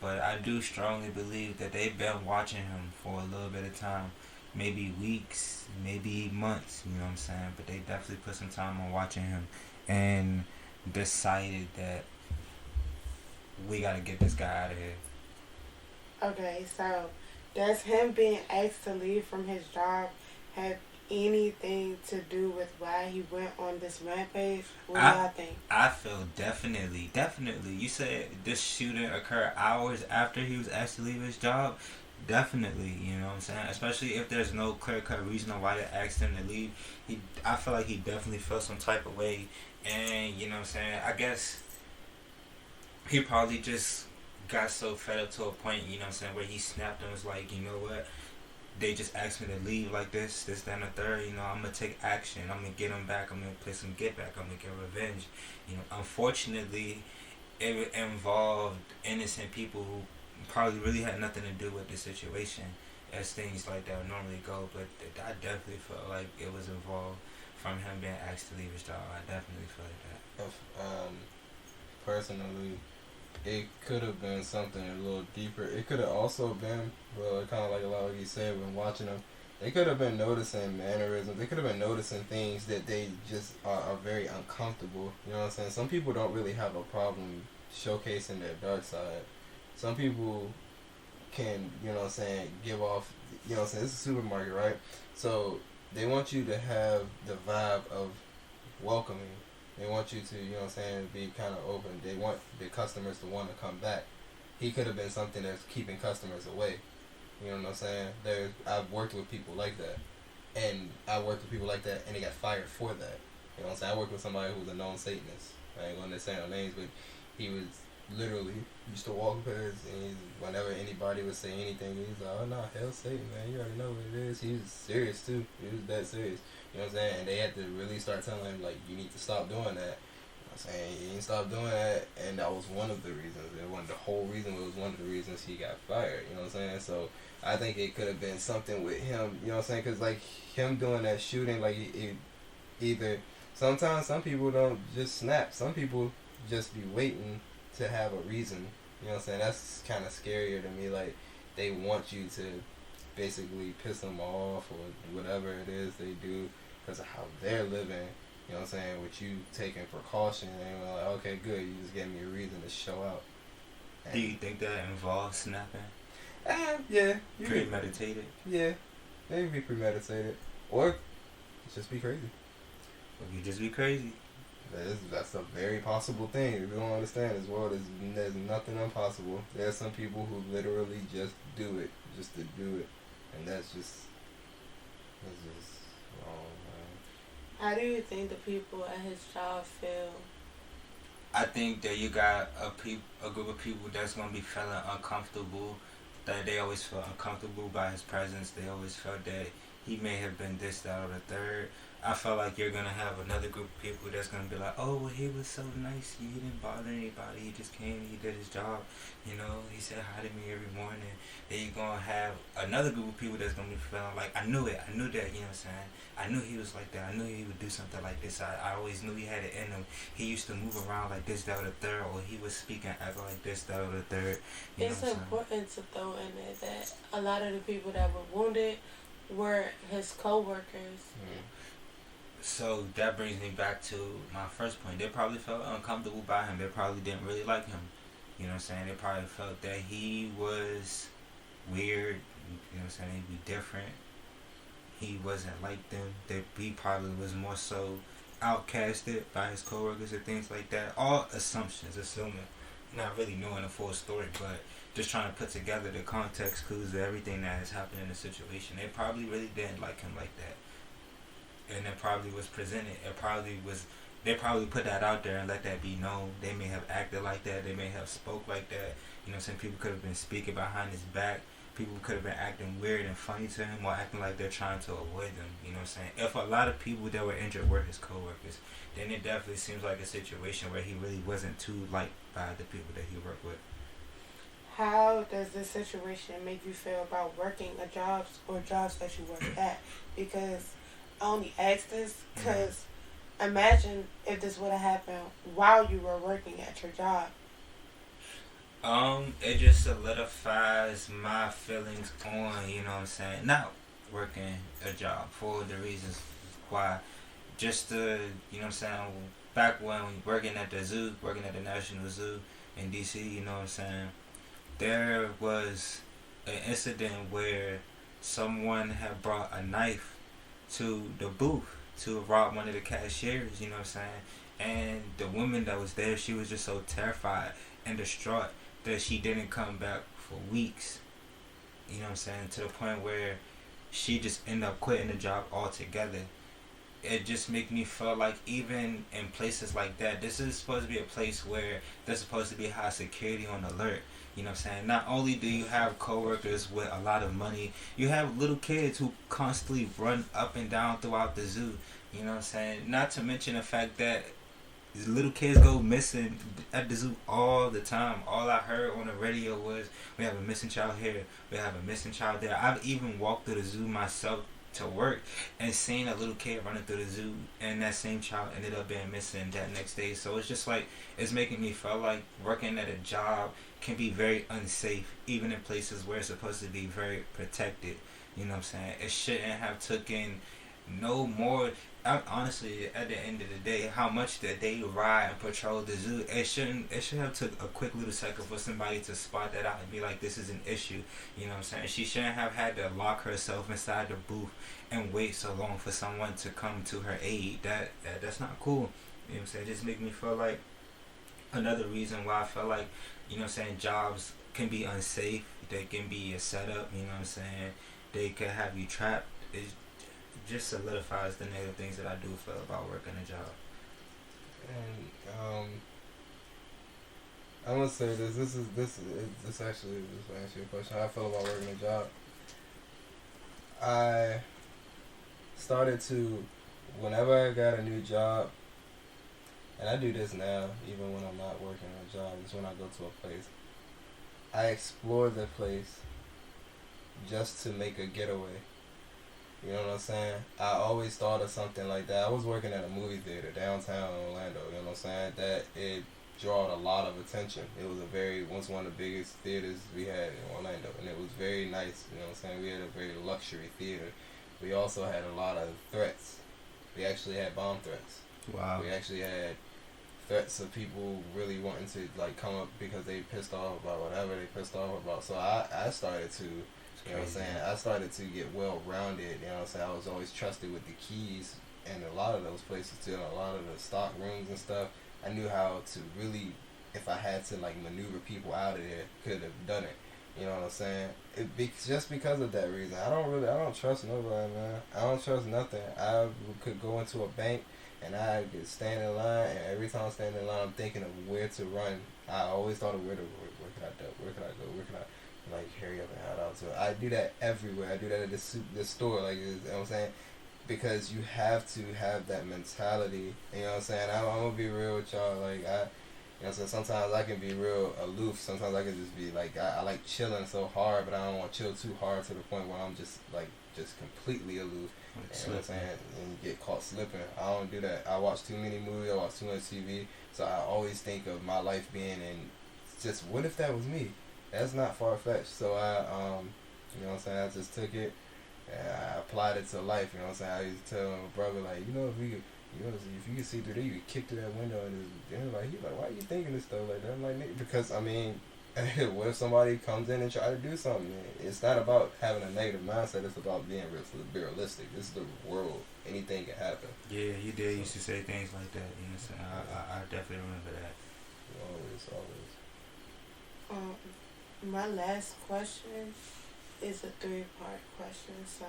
But I do strongly believe that they've been watching him for a little bit of time. Maybe weeks, maybe months, you know what I'm saying? But they definitely put some time on watching him and decided that we gotta get this guy out of here. Okay, so does him being asked to leave from his job have anything to do with why he went on this rampage? What do y'all think? I feel definitely. You said this shooting occurred hours after he was asked to leave his job. Definitely, you know what I'm saying? Especially if there's no clear-cut reason on why they asked him to leave. I feel like he definitely felt some type of way. And, you know what I'm saying? I guess he probably just got so fed up to a point, you know what I'm saying, where he snapped and was like, you know what? They just asked me to leave like this, that, and the third. You know, I'm going to take action. I'm going to get them back. I'm going to play some get back. I'm going to get revenge. You know, unfortunately, it involved innocent people who probably really had nothing to do with the situation, as things like that normally go. But I definitely felt like it was involved from him being asked to leave his job. I definitely feel like that. Personally, it could have been something a little deeper. It could have also been, well, kind of like a lot of you said when watching them, they could have been noticing mannerisms. They could have been noticing things that they just are very uncomfortable. You know what I'm saying? Some people don't really have a problem showcasing their dark side. Some people can, you know what I'm saying, give off, you know what I'm saying, it's a supermarket, right? So they want you to have the vibe of welcoming. They want you to, you know what I'm saying, be kind of open. They want the customers to want to come back. He could have been something that's keeping customers away. You know what I'm saying? I've worked with people like that. And I worked with people like that, and they got fired for that. You know what I'm saying? I worked with somebody who was a known Satanist. I ain't going to say no names, but he was literally used to walk past, and whenever anybody would say anything, he's like, oh, no, hell Satan, man. You already know what it is. He was serious, too. He was that serious. You know what I'm saying? And they had to really start telling him, like, you need to stop doing that. You know what I'm saying? He didn't stop doing that, and that was one of the reasons. It wasn't the whole reason, but it was one of the reasons he got fired. You know what I'm saying? So I think it could have been something with him, you know what I'm saying? Because, like, him doing that shooting, like, it either... Sometimes some people don't just snap. Some people just be waiting to have a reason. You know what I'm saying? That's kind of scarier to me. Like, they want you to basically piss them off or whatever it is they do because of how they're living. You know what I'm saying? With you taking precaution, and we're like, okay, good. You just gave me a reason to show out. And do you think that involves snapping? Yeah. Premeditated? Yeah. Maybe be premeditated. Or just be crazy. Or you just be crazy. That's a very possible thing. If you don't understand this world, there's nothing impossible. There's some people who literally just do it, just to do it. And that's just wrong, man. How do you think the people at his job feel? I think that you got a group of people that's going to be feeling uncomfortable, that they always felt uncomfortable by his presence. They always felt that he may have been this, that, or the third. I felt like you're going to have another group of people that's going to be like, oh, well, he was so nice. He didn't bother anybody. He just came. He did his job. You know, he said hi to me every morning. Then you're going to have another group of people that's going to be feeling like, I knew it. I knew that, you know what I'm saying? I knew he was like that. I knew he would do something like this. I always knew he had it in him. He used to move around like this, that, or the third, or he was speaking, acting like this, that, or the third. You it's important to throw in there that a lot of the people that were wounded were his co-workers. Mm-hmm. So that brings me back to my first point. They probably felt uncomfortable by him. They probably didn't really like him. You know what I'm saying? They probably felt that he was weird. You know what I'm saying? He'd be different. He wasn't like them. He probably was more so outcasted by his coworkers and things like that. All assumptions, assuming. Not really knowing the full story, but just trying to put together the context clues of everything that has happened in the situation. They probably really didn't like him like that. And it probably was presented. They probably put that out there and let that be known. They may have acted like that. They may have spoke like that. You know, some people could have been speaking behind his back. People could have been acting weird and funny to him or acting like they're trying to avoid them. You know what I'm saying? If a lot of people that were injured were his coworkers, then it definitely seems like a situation where he really wasn't too liked by the people that he worked with. How does this situation make you feel about working a jobs or jobs that you work at? Because I only ask this because imagine if this would have happened while you were working at your job. It just solidifies my feelings on, you know what I'm saying, not working a job for the reasons why. Just to, you know what I'm saying, back when working at the zoo, working at the National Zoo in DC, you know what I'm saying, there was an incident where someone had brought a knife to the booth to rob one of the cashiers, you know what I'm saying? And the woman that was there, she was just so terrified and distraught that she didn't come back for weeks, you know what I'm saying? To the point where she just ended up quitting the job altogether. It just make me feel like even in places like that, this is supposed to be a place where there's supposed to be high security on alert. You know what I'm saying? Not only do you have coworkers with a lot of money, you have little kids who constantly run up and down throughout the zoo. You know what I'm saying? Not to mention the fact that little kids go missing at the zoo all the time. All I heard on the radio was, we have a missing child here, we have a missing child there. I've even walked through the zoo myself to work and seen a little kid running through the zoo, and that same child ended up being missing that next day. So it's just like, it's making me feel like working at a job can be very unsafe, even in places where it's supposed to be very protected. You know what I'm saying? It shouldn't have taken no more. Honestly, at the end of the day, how much that they ride and patrol the zoo, it should have took a quick little second for somebody to spot that out and be like, this is an issue. You know what I'm saying? She shouldn't have had to lock herself inside the booth and wait so long for someone to come to her aid. That's not cool. You know what I'm saying? It just make me feel like another reason why I feel like, you know what I'm saying, jobs can be unsafe. They can be a setup. You know what I'm saying? They can have you trapped. It just solidifies the negative things that I do feel about working a job. And I'm gonna say this. This actually, this will answer your question. How I feel about working a job. I started to, whenever I got a new job, and I do this now, even when I'm not working a job, is when I go to a place, I explore the place just to make a getaway. You know what I'm saying? I always thought of something like that. I was working at a movie theater downtown in Orlando, you know what I'm saying? That it drawed a lot of attention. It was once one of the biggest theaters we had in Orlando, and it was very nice, you know what I'm saying? We had a very luxury theater. We also had a lot of threats. We actually had bomb threats. Wow. We actually had threats of people really wanting to like come up because they pissed off about whatever they pissed off about. So I started to, you know what I'm saying, I started to get well rounded, you know what I'm saying. I was always trusted with the keys and a lot of those places too, and a lot of the stock rooms and stuff. I knew how to really, if I had to like maneuver people out of there, could have done it. You know what I'm saying? Just because of that reason. I don't trust nobody, man. I don't trust nothing. I could go into a bank and I could stand in line, and every time I stand in line, I'm thinking of where to run. I always thought of where can I like hurry up and head out to. I do that everywhere. I do that at the store, like, you know what I'm saying? Because you have to have that mentality. You know what I'm saying? I'm gonna be real with y'all. Like, you know what I'm saying? Sometimes I can be real aloof. Sometimes I can just be like, I like chilling so hard, but I don't want to chill too hard to the point where I'm just completely aloof. You know what I'm saying? And you get caught slipping. I don't do that. I watch too many movies. I watch too much TV. So I always think of my life being in just, what if that was me? That's not far-fetched. So you know what I'm saying? I just took it and I applied it to life. You know what I'm saying? I used to tell my brother, like, if you could see through there, you could kick through that window. And he's like, why are you thinking this stuff like that? I'm like, nigga, because, I mean, what if somebody comes in and try to do something? It's not about having a negative mindset. It's about being realistic. This is the world. Anything can happen. Yeah, you did used to say things like that. You know what I'm saying? I definitely remember that. Always. My last question is a 3-part question. So,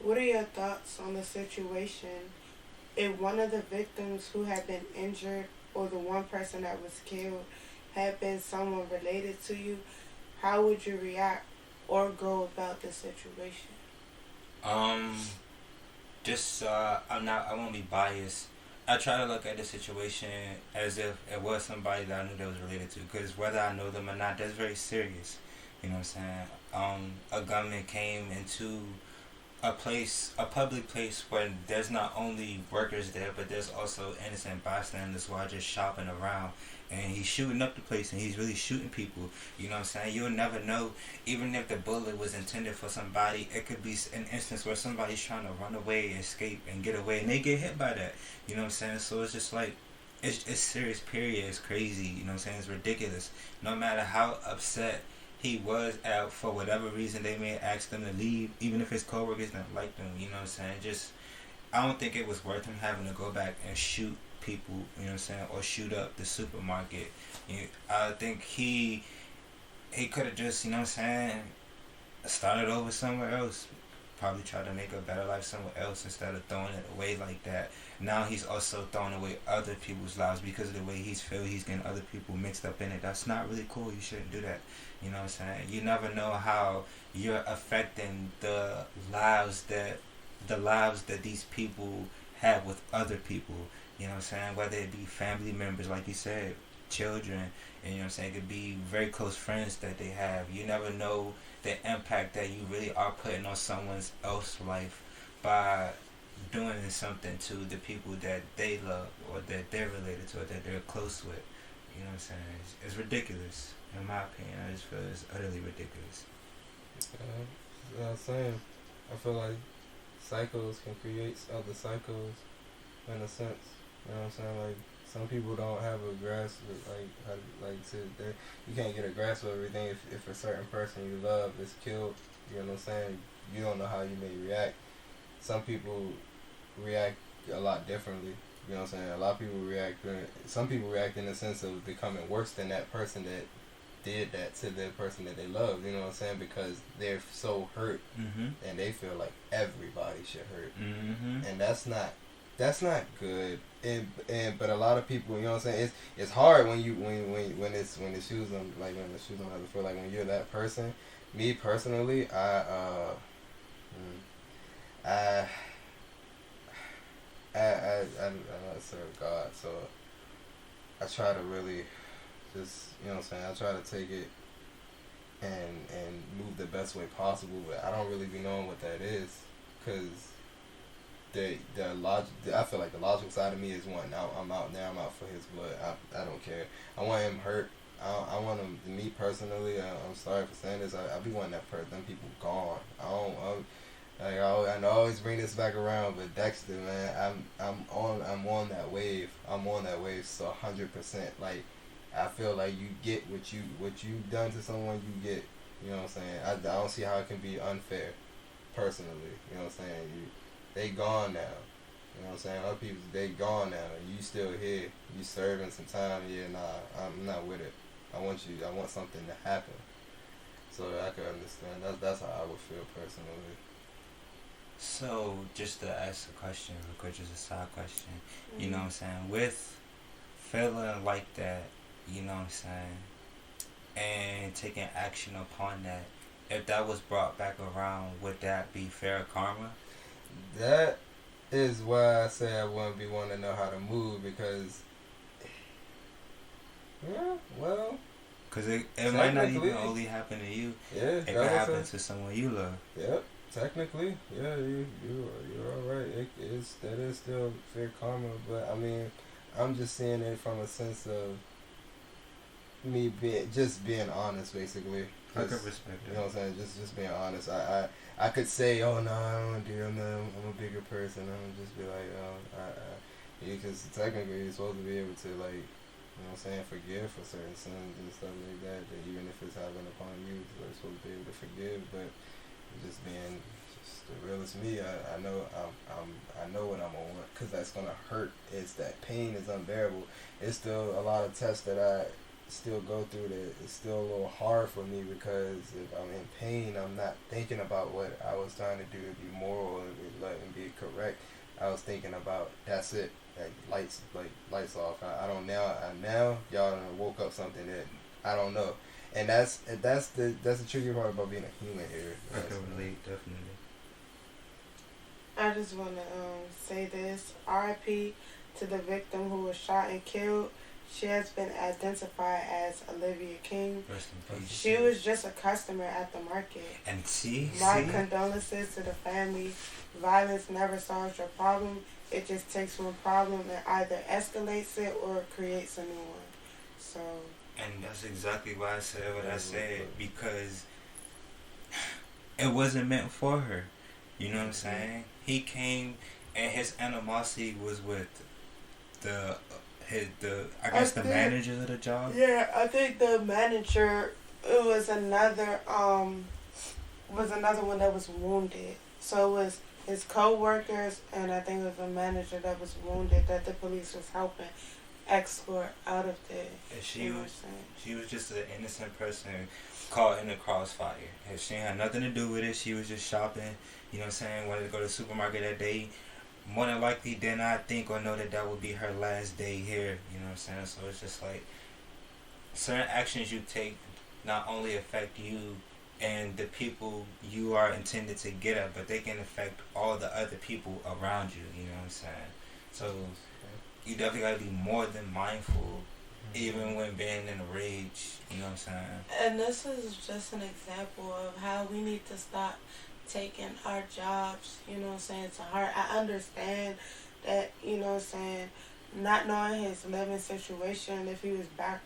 what are your thoughts on the situation if one of the victims who had been injured or the one person that was killed had been someone related to you? How would you react or go about the situation? I won't be biased. I try to look at the situation as if it was somebody that I knew that was related to, because whether I know them or not, that's very serious. You know what I'm saying? A gunman came into a public place where there's not only workers there, but there's also innocent bystanders who are just shopping around, and he's shooting up the place, and he's really shooting people. You know what I'm saying? You'll never know. Even if the bullet was intended for somebody, it could be an instance where somebody's trying to run away, escape, and get away, and they get hit by that. You know what I'm saying? So it's just like, it's serious, period. It's crazy. You know what I'm saying? It's ridiculous. No matter how upset he was out for whatever reason they may ask them to leave, even if his coworkers don't like them. You know what I'm saying? Just I don't think it was worth him having to go back and shoot people. You know what I'm saying? Or shoot up the supermarket. I think he could have just, you know what I'm saying, started over somewhere else. Probably tried to make a better life somewhere else instead of throwing it away like that. Now he's also throwing away other people's lives because of the way he's getting other people mixed up in it. That's not really cool. You shouldn't do that. You know what I'm saying? You never know how you're affecting the lives that these people have with other people. You know what I'm saying? Whether it be family members, like you said, children, and you know what I'm saying, it could be very close friends that they have. You never know the impact that you really are putting on someone else's life by doing something to the people that they love or that they're related to or that they're close with. You know what I'm saying? It's ridiculous. In my opinion, I just feel it's utterly ridiculous. Same. I feel like cycles can create other cycles in a sense. You know what I'm saying? Like, some people don't have a grasp of, you can't get a grasp of everything if a certain person you love is killed. You know what I'm saying? You don't know how you may react. Some people react a lot differently. You know what I'm saying? A lot of people some people react in the sense of becoming worse than that person that did that to the person that they love. You know what I'm saying? Because they're so hurt, and they feel like everybody should hurt, and that's not good. But a lot of people, you know what I'm saying, it's hard when the shoes on, like when the shoes on have to feel like when you're that person. Me personally, I serve God, so I try to really just, you know what I'm saying, I try to take it and move the best way possible, but I don't really be knowing what that is, because the logic, I feel like the logical side of me is one. I'm out there. I'm out for his blood. I don't care. I want him hurt. I want him. Me personally, I'm sorry for saying this. I be wanting them people gone. I always bring this back around, but Dexter, man, I'm on that wave. I'm on that wave, so 100%. Like, I feel like you get what you done to someone, you get. You know what I'm saying? I don't see how it can be unfair. Personally, you know what I'm saying? They gone now. You know what I'm saying? Other people, they gone now. You still here. You serving some time. Yeah, nah, I'm not with it. I want something to happen. So I can understand. That's how I would feel personally. So, just to ask a question, real quick, just a side question. You know what I'm saying? With feeling like that, you know what I'm saying, and taking action upon that, if that was brought back around, would that be fair karma? That is why I say I wouldn't be wanting to know how to move, because, yeah, well, because it might not even only happen to you. Yeah, it could happen to someone you love. Yep, technically, yeah, you're all right. That is still fair karma, but I mean, I'm just seeing it from a sense of me being honest, basically. I could respect that. You know what I'm saying? Just being honest. I could say, oh no, I don't want to do it. I'm a bigger person. I'm just be like, because technically you're supposed to be able to, like, you know what I'm saying, forgive for certain sins and stuff like that. That even if it's happening upon you, you're supposed to be able to forgive. But just being the realest me, I know what I'm gonna want, because that's gonna hurt. It's that pain is unbearable. It's still a lot of tests that I still go through that it's still a little hard for me, because if I'm in pain, I'm not thinking about what I was trying to do to be moral and be correct. I was thinking about, that's it, lights off. I don't now y'all done woke up something that I don't know, and that's the tricky part about being a human here. I can relate, definitely. I just want to say this: R.I.P. to the victim who was shot and killed. She has been identified as Olivia King. Rest in peace. She was just a customer at the market. And My condolences to the family. Violence never solves your problem. It just takes one problem and either escalates it or creates a new one. So. And that's exactly why I said what I said, because it wasn't meant for her. You know what I'm saying? He came, and his animosity was with the manager of the job. Yeah, I think the manager it was another one that was wounded. So it was his co-workers and I think it was a manager that was wounded that the police was helping escort out of there. And she was just an innocent person caught in the crossfire. And she had nothing to do with it. She was just shopping. You know what I'm saying? Wanted to go to the supermarket that day. More than likely did not think or know that that would be her last day here. You know what I'm saying? So it's just like certain actions you take not only affect you and the people you are intended to get at, but they can affect all the other people around you. You know what I'm saying? So you definitely gotta be more than mindful, even when being in a rage. You know what I'm saying? And this is just an example of how we need to stop taking our jobs, you know what I'm saying, to heart. I understand that, you know what I'm saying, not knowing his living situation, if he was back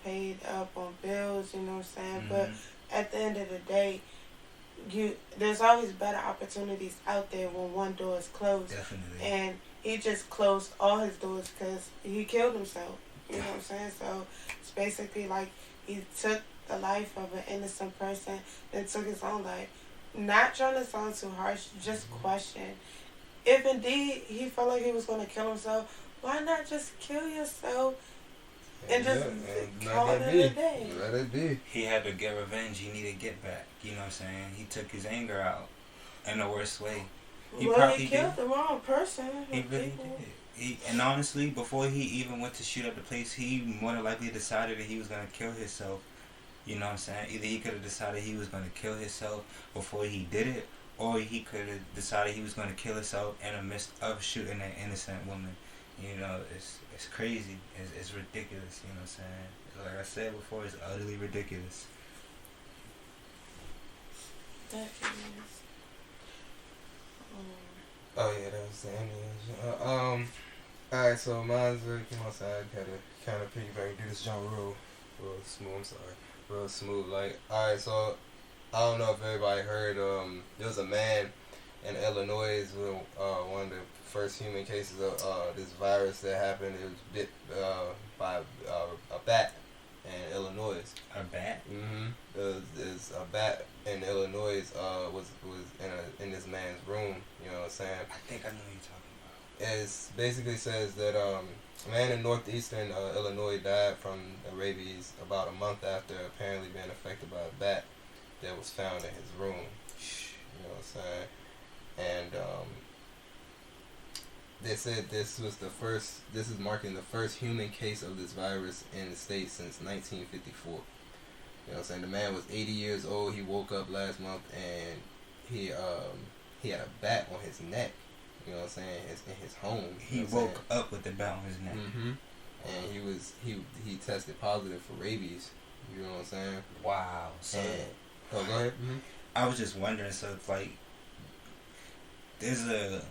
paid up on bills, you know what I'm saying, but at the end of the day, there's always better opportunities out there when one door is closed. Definitely. And he just closed all his doors because he killed himself. You know what I'm saying? So it's basically like he took the life of an innocent person and took his own life. Not trying to sound too harsh, just question. If indeed he felt like he was going to kill himself, why not just kill yourself and just call it a day? Let it be. He had to get revenge. He needed to get back. You know what I'm saying? He took his anger out in the worst way. He killed the wrong person. He really did. And honestly, before he even went to shoot up the place, he more than likely decided that he was going to kill himself. You know what I'm saying? Either he could have decided he was going to kill himself before he did it, or he could have decided he was going to kill himself in the midst of shooting an innocent woman. You know, it's crazy. It's ridiculous. You know what I'm saying? Like I said before, it's utterly ridiculous. That is. Oh yeah, that was the ending. Alright, so mine's you know, so I gotta kind of piggyback, do this jump real smooth. I'm sorry, real smooth. Like, alright, so I don't know if everybody heard. There was a man in Illinois with one of the first human cases of this virus that happened. It was bit by a bat in Illinois. A bat? There's a bat in Illinois was in this man's room. You know what I'm saying? I think I know what you're talking about. It basically says that a man in northeastern Illinois died from rabies about a month after apparently being affected by a bat that was found in his room. You know what I'm saying? And they said this is marking the first human case of this virus in the state since 1954. You know what I'm saying? The man was 80 years old. He woke up last month and he had a bat on his neck. You know what I'm saying? In his home. He woke up with the bat on his neck. And he tested positive for rabies. You know what I'm saying? Wow. So go ahead. I was just wondering. So it's like there's a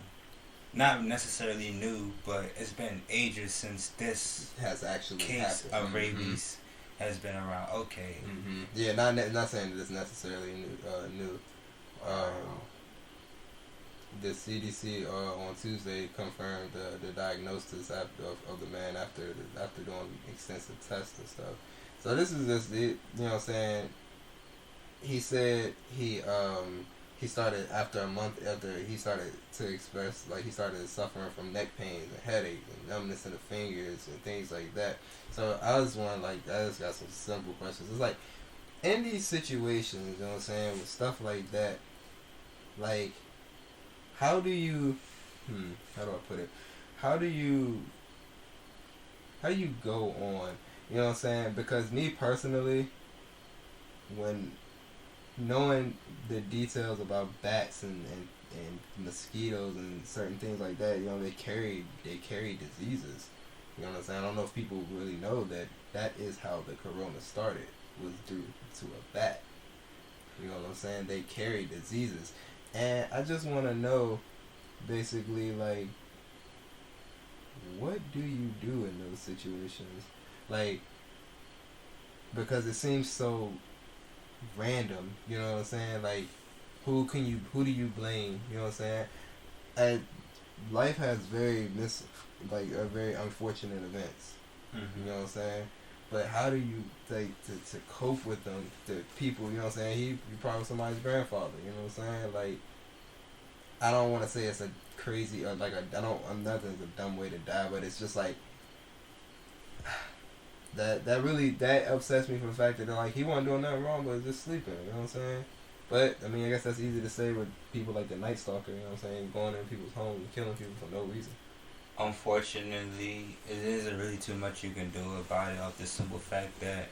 not necessarily new, but it's been ages since this has actually case happened. Of rabies has been around. Okay. Yeah, not saying that it's necessarily new. The CDC on Tuesday confirmed the diagnosis of the man after doing extensive tests and stuff. So this is just you know what I'm saying. He said he started after a month after he started to express he started suffering from neck pains and headaches and numbness in the fingers and things like that. So I just got some simple questions. It's like in these situations, you know what I'm saying, with stuff like that, like how do you how do I put it? How do you go on? You know what I'm saying? Because me personally, when knowing the details about bats and mosquitoes and certain things like that, you know, they carry diseases. You know what I'm saying? I don't know if people really know that is how the corona started, was due to a bat. You know what I'm saying? They carry diseases. And I just want to know, basically, like, what do you do in those situations? Like, because it seems so random, you know what I'm saying? Like, who do you blame? You know what I'm saying? Life has very unfortunate events. You know what I'm saying? But how do you to cope with them, the people, you know what I'm saying? He probably somebody's grandfather, you know what I'm saying? Like, I don't want to say it's a crazy, or like, I'm nothing's a dumb way to die, but it's just like, that really, that upsets me for the fact that, like, he wasn't doing nothing wrong, but just sleeping, you know what I'm saying? But, I mean, I guess that's easy to say with people like the Night Stalker, you know what I'm saying? Going in people's homes and killing people for no reason. Unfortunately, it isn't really too much you can do about it off the simple fact that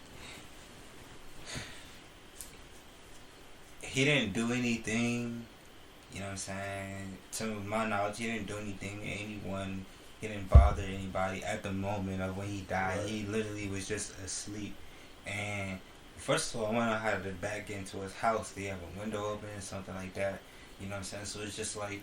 he didn't do anything, you know what I'm saying? To my knowledge, he didn't do anything to anyone. He didn't bother anybody at the moment of when he died. Right. He literally was just asleep. And first of all, I went how to back into his house. Did he have a window open, something like that? You know what I'm saying? So it's just like,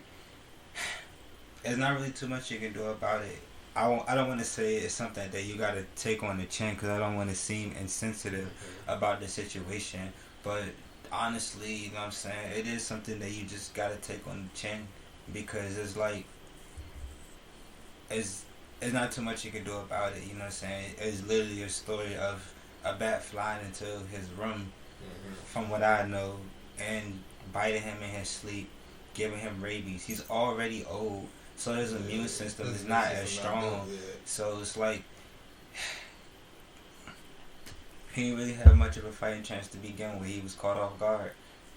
there's not really too much you can do about it. I don't want to say it's something that you got to take on the chin, because I don't want to seem insensitive about the situation. But honestly, you know what I'm saying, it is something that you just got to take on the chin, because it's like, it's not too much you can do about it, you know what I'm saying? It's literally a story of a bat flying into his room, from what I know, and biting him in his sleep, giving him rabies. He's already old, so his immune system is not as strong. So it's like, he didn't really have much of a fighting chance to begin with. He was caught off guard,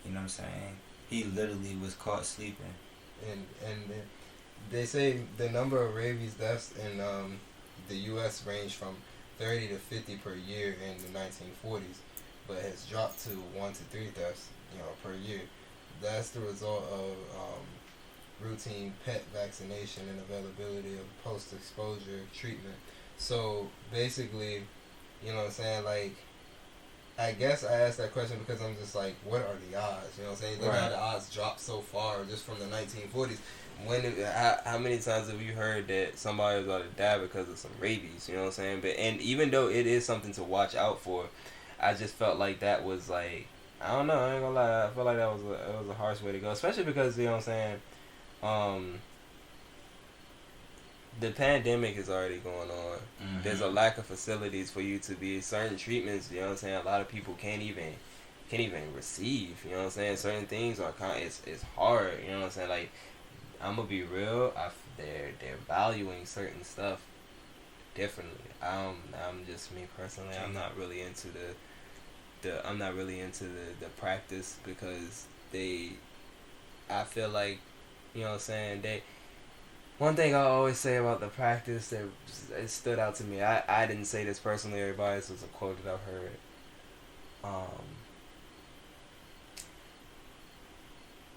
you know what I'm saying? He literally was caught sleeping. And they say the number of rabies deaths in the U.S. range from 30 to 50 per year in the 1940s, but has dropped to 1 to 3 deaths, per year. That's the result of routine pet vaccination and availability of post-exposure treatment. So basically, you know what I'm saying, like, I guess I asked that question because I'm just like, what are the odds? You know what I'm saying? Look how the odds dropped so far just from the 1940s. How many times have you heard that somebody was going to die because of some rabies? You know what I'm saying? But and even though it is something to watch out for, I just felt like that was like, I don't know, I ain't gonna lie, I feel like it was a harsh way to go, especially because, you know what I'm saying, the pandemic is already going on. There's a lack of facilities for you to be certain treatments, you know what I'm saying? A lot of people can't even receive, you know what I'm saying? Certain things are it's hard, you know what I'm saying? Like, I'm gonna be real, they're valuing certain stuff differently. I'm just me personally. I'm not really into the practice, because I feel like, you know what I'm saying, one thing I always say about the practice that it stood out to me, I didn't say this personally, everybody, this was a quote that I've heard.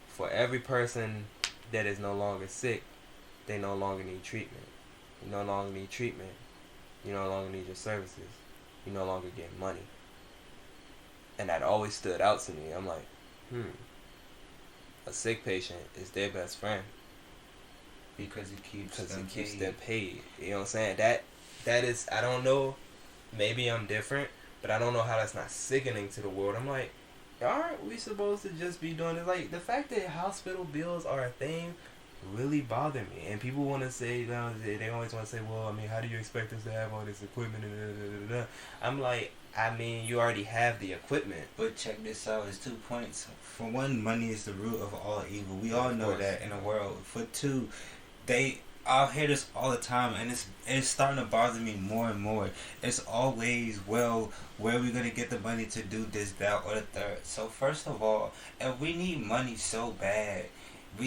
For every person that is no longer sick, they no longer need treatment. You no longer need treatment. You no longer need your services. You no longer get money. And that always stood out to me. I'm like, a sick patient is their best friend. Because it keeps them paid. You know what I'm saying? That is, I don't know, maybe I'm different, but I don't know how that's not sickening to the world. I'm like, aren't we supposed to just be doing it? Like, the fact that hospital bills are a thing really bother me. And people want to say, they always want to say, well, I mean, how do you expect us to have all this equipment? I'm like, I mean, you already have the equipment. But check this out, it's 2 points. For one, money is the root of all evil. We all know that in the world. For two, I'll hear this all the time, and it's starting to bother me more and more. It's always, well, where are we going to get the money to do this, that, or the third? So first of all, if we need money so bad, how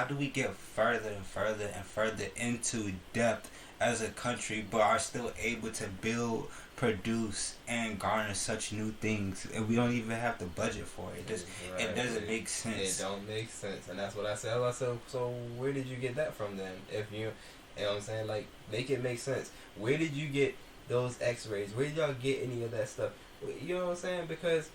do we get further and further and further into depth as a country, but are still able to build, produce, and garner such new things, and we don't even have the budget for it? It doesn't make sense. It don't make sense, and that's what I said. I said, so where did you get that from then? If you know what I'm saying, like, make it make sense. Where did you get those X-rays? Where did y'all get any of that stuff? You know what I'm saying? Because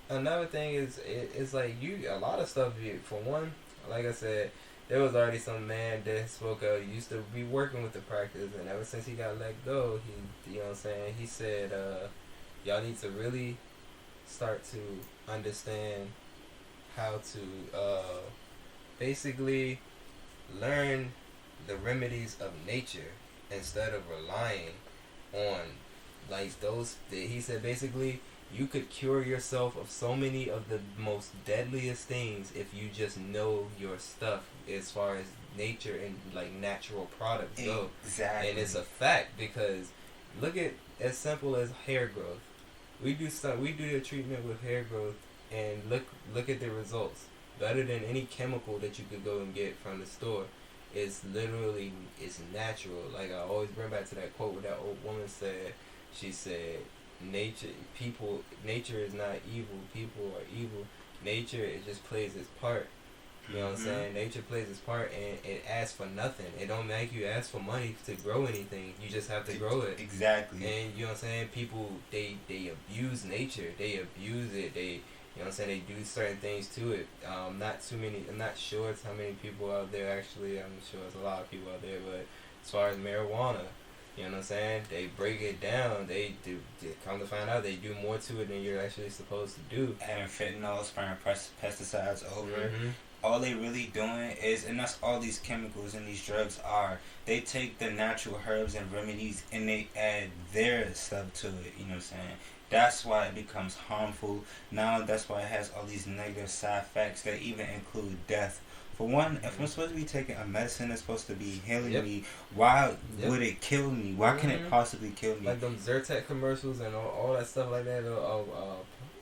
another thing is, it's like, a lot of stuff. For one, like I said, there was already some man that spoke up, used to be working with the practice, and ever since he got let go, he, you know what I'm saying, he said, y'all need to really start to understand how to basically learn the remedies of nature instead of relying on like those. He said basically you could cure yourself of so many of the most deadliest things if you just know your stuff as far as nature and like natural products go. Exactly. And it's a fact because look at as simple as hair growth. We do the treatment with hair growth and look at the results. Better than any chemical that you could go and get from the store. It's natural. Like I always bring back to that quote where that old woman said. She said, nature is not evil. People are evil. Nature, it just plays its part. You know what I'm saying? Nature plays its part, and it asks for nothing. It don't make you ask for money to grow anything. You just have to grow it. Exactly. And you know what I'm saying? People, they abuse nature. They abuse it. They, you know what I'm saying? They do certain things to it. Not too many. I'm not sure it's how many people out there actually. I'm sure it's a lot of people out there. But as far as marijuana, you know what I'm saying? They break it down. They come to find out they do more to it than you're actually supposed to do. Adding fentanyl, spraying pesticides over. All they really doing is, and that's all these chemicals and these drugs are, they take the natural herbs and remedies and they add their stuff to it, you know what I'm saying? That's why it becomes harmful. Now that's why it has all these negative side effects that even include death. For one, if I'm supposed to be taking a medicine that's supposed to be healing me, why would it kill me? Why can it possibly kill me? Like them Zyrtec commercials and all that stuff like that.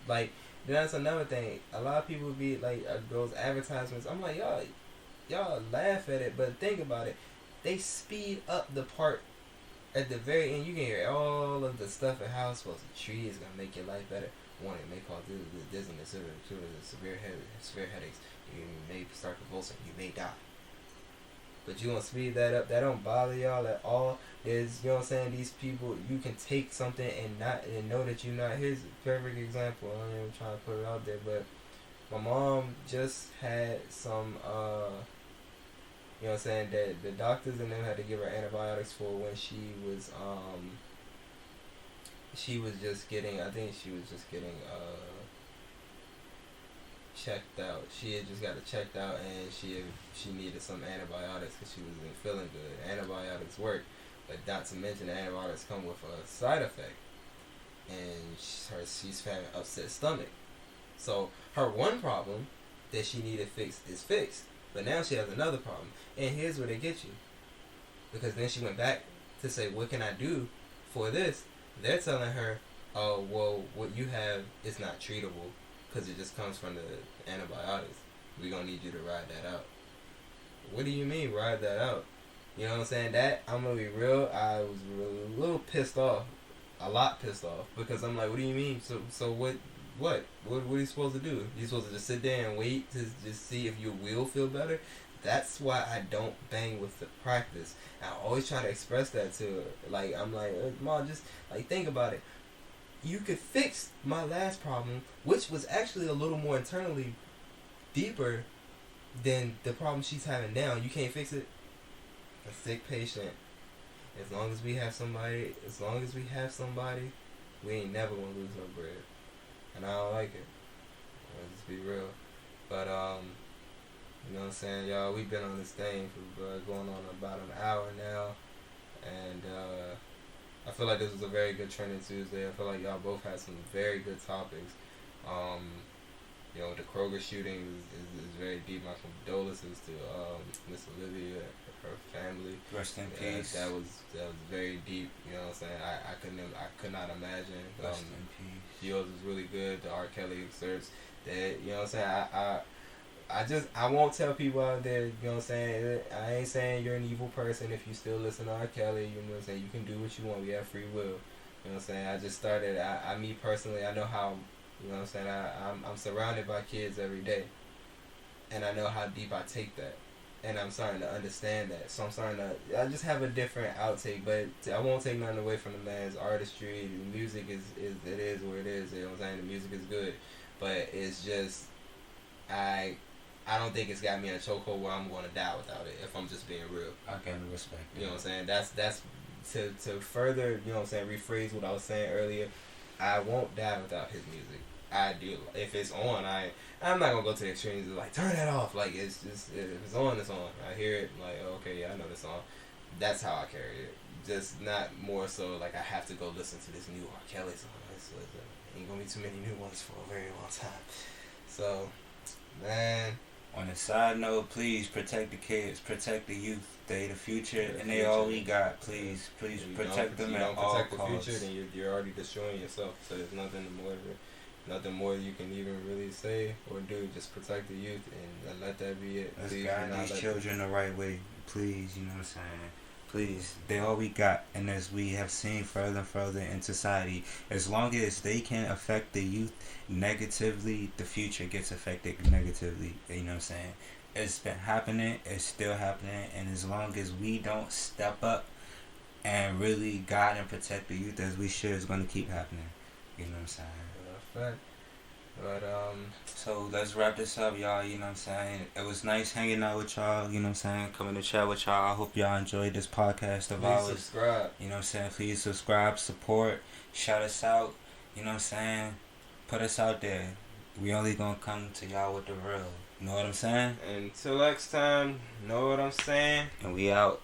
Like, that's another thing. A lot of people be like those advertisements. I'm like, y'all laugh at it, but think about it. They speed up the part at the very end. You can hear all of the stuff and how it's supposed to treat. It's gonna make your life better. One, it may cause dizziness, severe headaches. You may start convulsing. You may die. But you gonna speed that up. That don't bother y'all at all. Is, you know what I'm saying? These people, you can take something and know that you're not. Here's a perfect example. I'm not even trying to put it out there, but my mom just had some. You know what I'm saying? That the doctors and them had to give her antibiotics for when she was just getting. I think she was just getting checked out. She had just got it checked out, and she needed some antibiotics because she wasn't feeling good. Antibiotics work, but not to mention the antibiotics come with a side effect, and she's having upset stomach. So her one problem that she needed fixed is fixed, but now she has another problem. And here's where they get you, because then she went back to say, what can I do for this? They're telling her, oh, well, what you have is not treatable because it just comes from the antibiotics. We're going to need you to ride that out. What do you mean, ride that out? You know what I'm saying? That, I'm going to be real, I was a little pissed off. A lot pissed off. Because I'm like, what do you mean? So what are you supposed to do? You supposed to just sit there and wait to just see if you will feel better? That's why I don't bang with the practice. I always try to express that to her. Like, I'm like, Mom, just, like, think about it. You could fix my last problem, which was actually a little more internally deeper than the problem she's having now. You can't fix it. A sick patient. As long as we have somebody, we ain't never gonna lose no bread. And I don't like it. I'll just be real. But, you know what I'm saying, y'all, we've been on this thing for going on about an hour now. And, I feel like this was a very good trending Tuesday. I feel like y'all both had some very good topics. You know, the Kroger shooting is very deep. My condolences to Miss Olivia and her family. Rest in peace. That was very deep. You know what I'm saying? I could not imagine. Rest in peace. Yours was really good. The R. Kelly excerpts. That, you know what I'm saying? I won't tell people out there, you know what I'm saying? I ain't saying you're an evil person if you still listen to R. Kelly, you know what I'm saying? You can do what you want. We have free will. You know what I'm saying? I just started, me personally, I know how, you know what I'm saying? I'm surrounded by kids every day. And I know how deep I take that. And I'm starting to understand that. So I just have a different outtake, but I won't take nothing away from the man's artistry. The music is it is where it is, you know what I'm saying? The music is good. But it's just, I don't think it's got me in a chokehold where I'm going to die without it, if I'm just being real. I can respect that. You know what I'm saying? That's to further, you know what I'm saying, rephrase what I was saying earlier, I won't die without his music. I do. If it's on, I'm not going to go to the extremes of like, turn that off. Like, it's just, if it's on, it's on. I hear it, like, oh, okay, yeah, I know this song. That's how I carry it. just not more so like I have to go listen to this new R. Kelly song. Ain't gonna be too many new ones for a very long time. So, man. On a side note, please protect the kids, protect the youth. They the future, and they all we got. Please protect them at all costs. If you don't protect the future, then you're already destroying yourself. So there's nothing more you can even really say or do. Just protect the youth and let that be it. Let's guide these children the right way. Please, you know what I'm saying? Please, they all we got, and as we have seen further and further in society, as long as they can affect the youth negatively, the future gets affected negatively. You know what I'm saying? It's been happening, it's still happening, and as long as we don't step up and really guide and protect the youth as we should, it's going to keep happening. You know what I'm saying? Fact. But so let's wrap this up, y'all. You know what I'm saying? It was nice hanging out with y'all. You know what I'm saying? Coming to chat with y'all. I hope y'all enjoyed this podcast of ours. Please subscribe. You know what I'm saying? Please subscribe, support, shout us out. You know what I'm saying? Put us out there. We only gonna come to y'all with the real. You know what I'm saying? Until next time, know what I'm saying? And we out.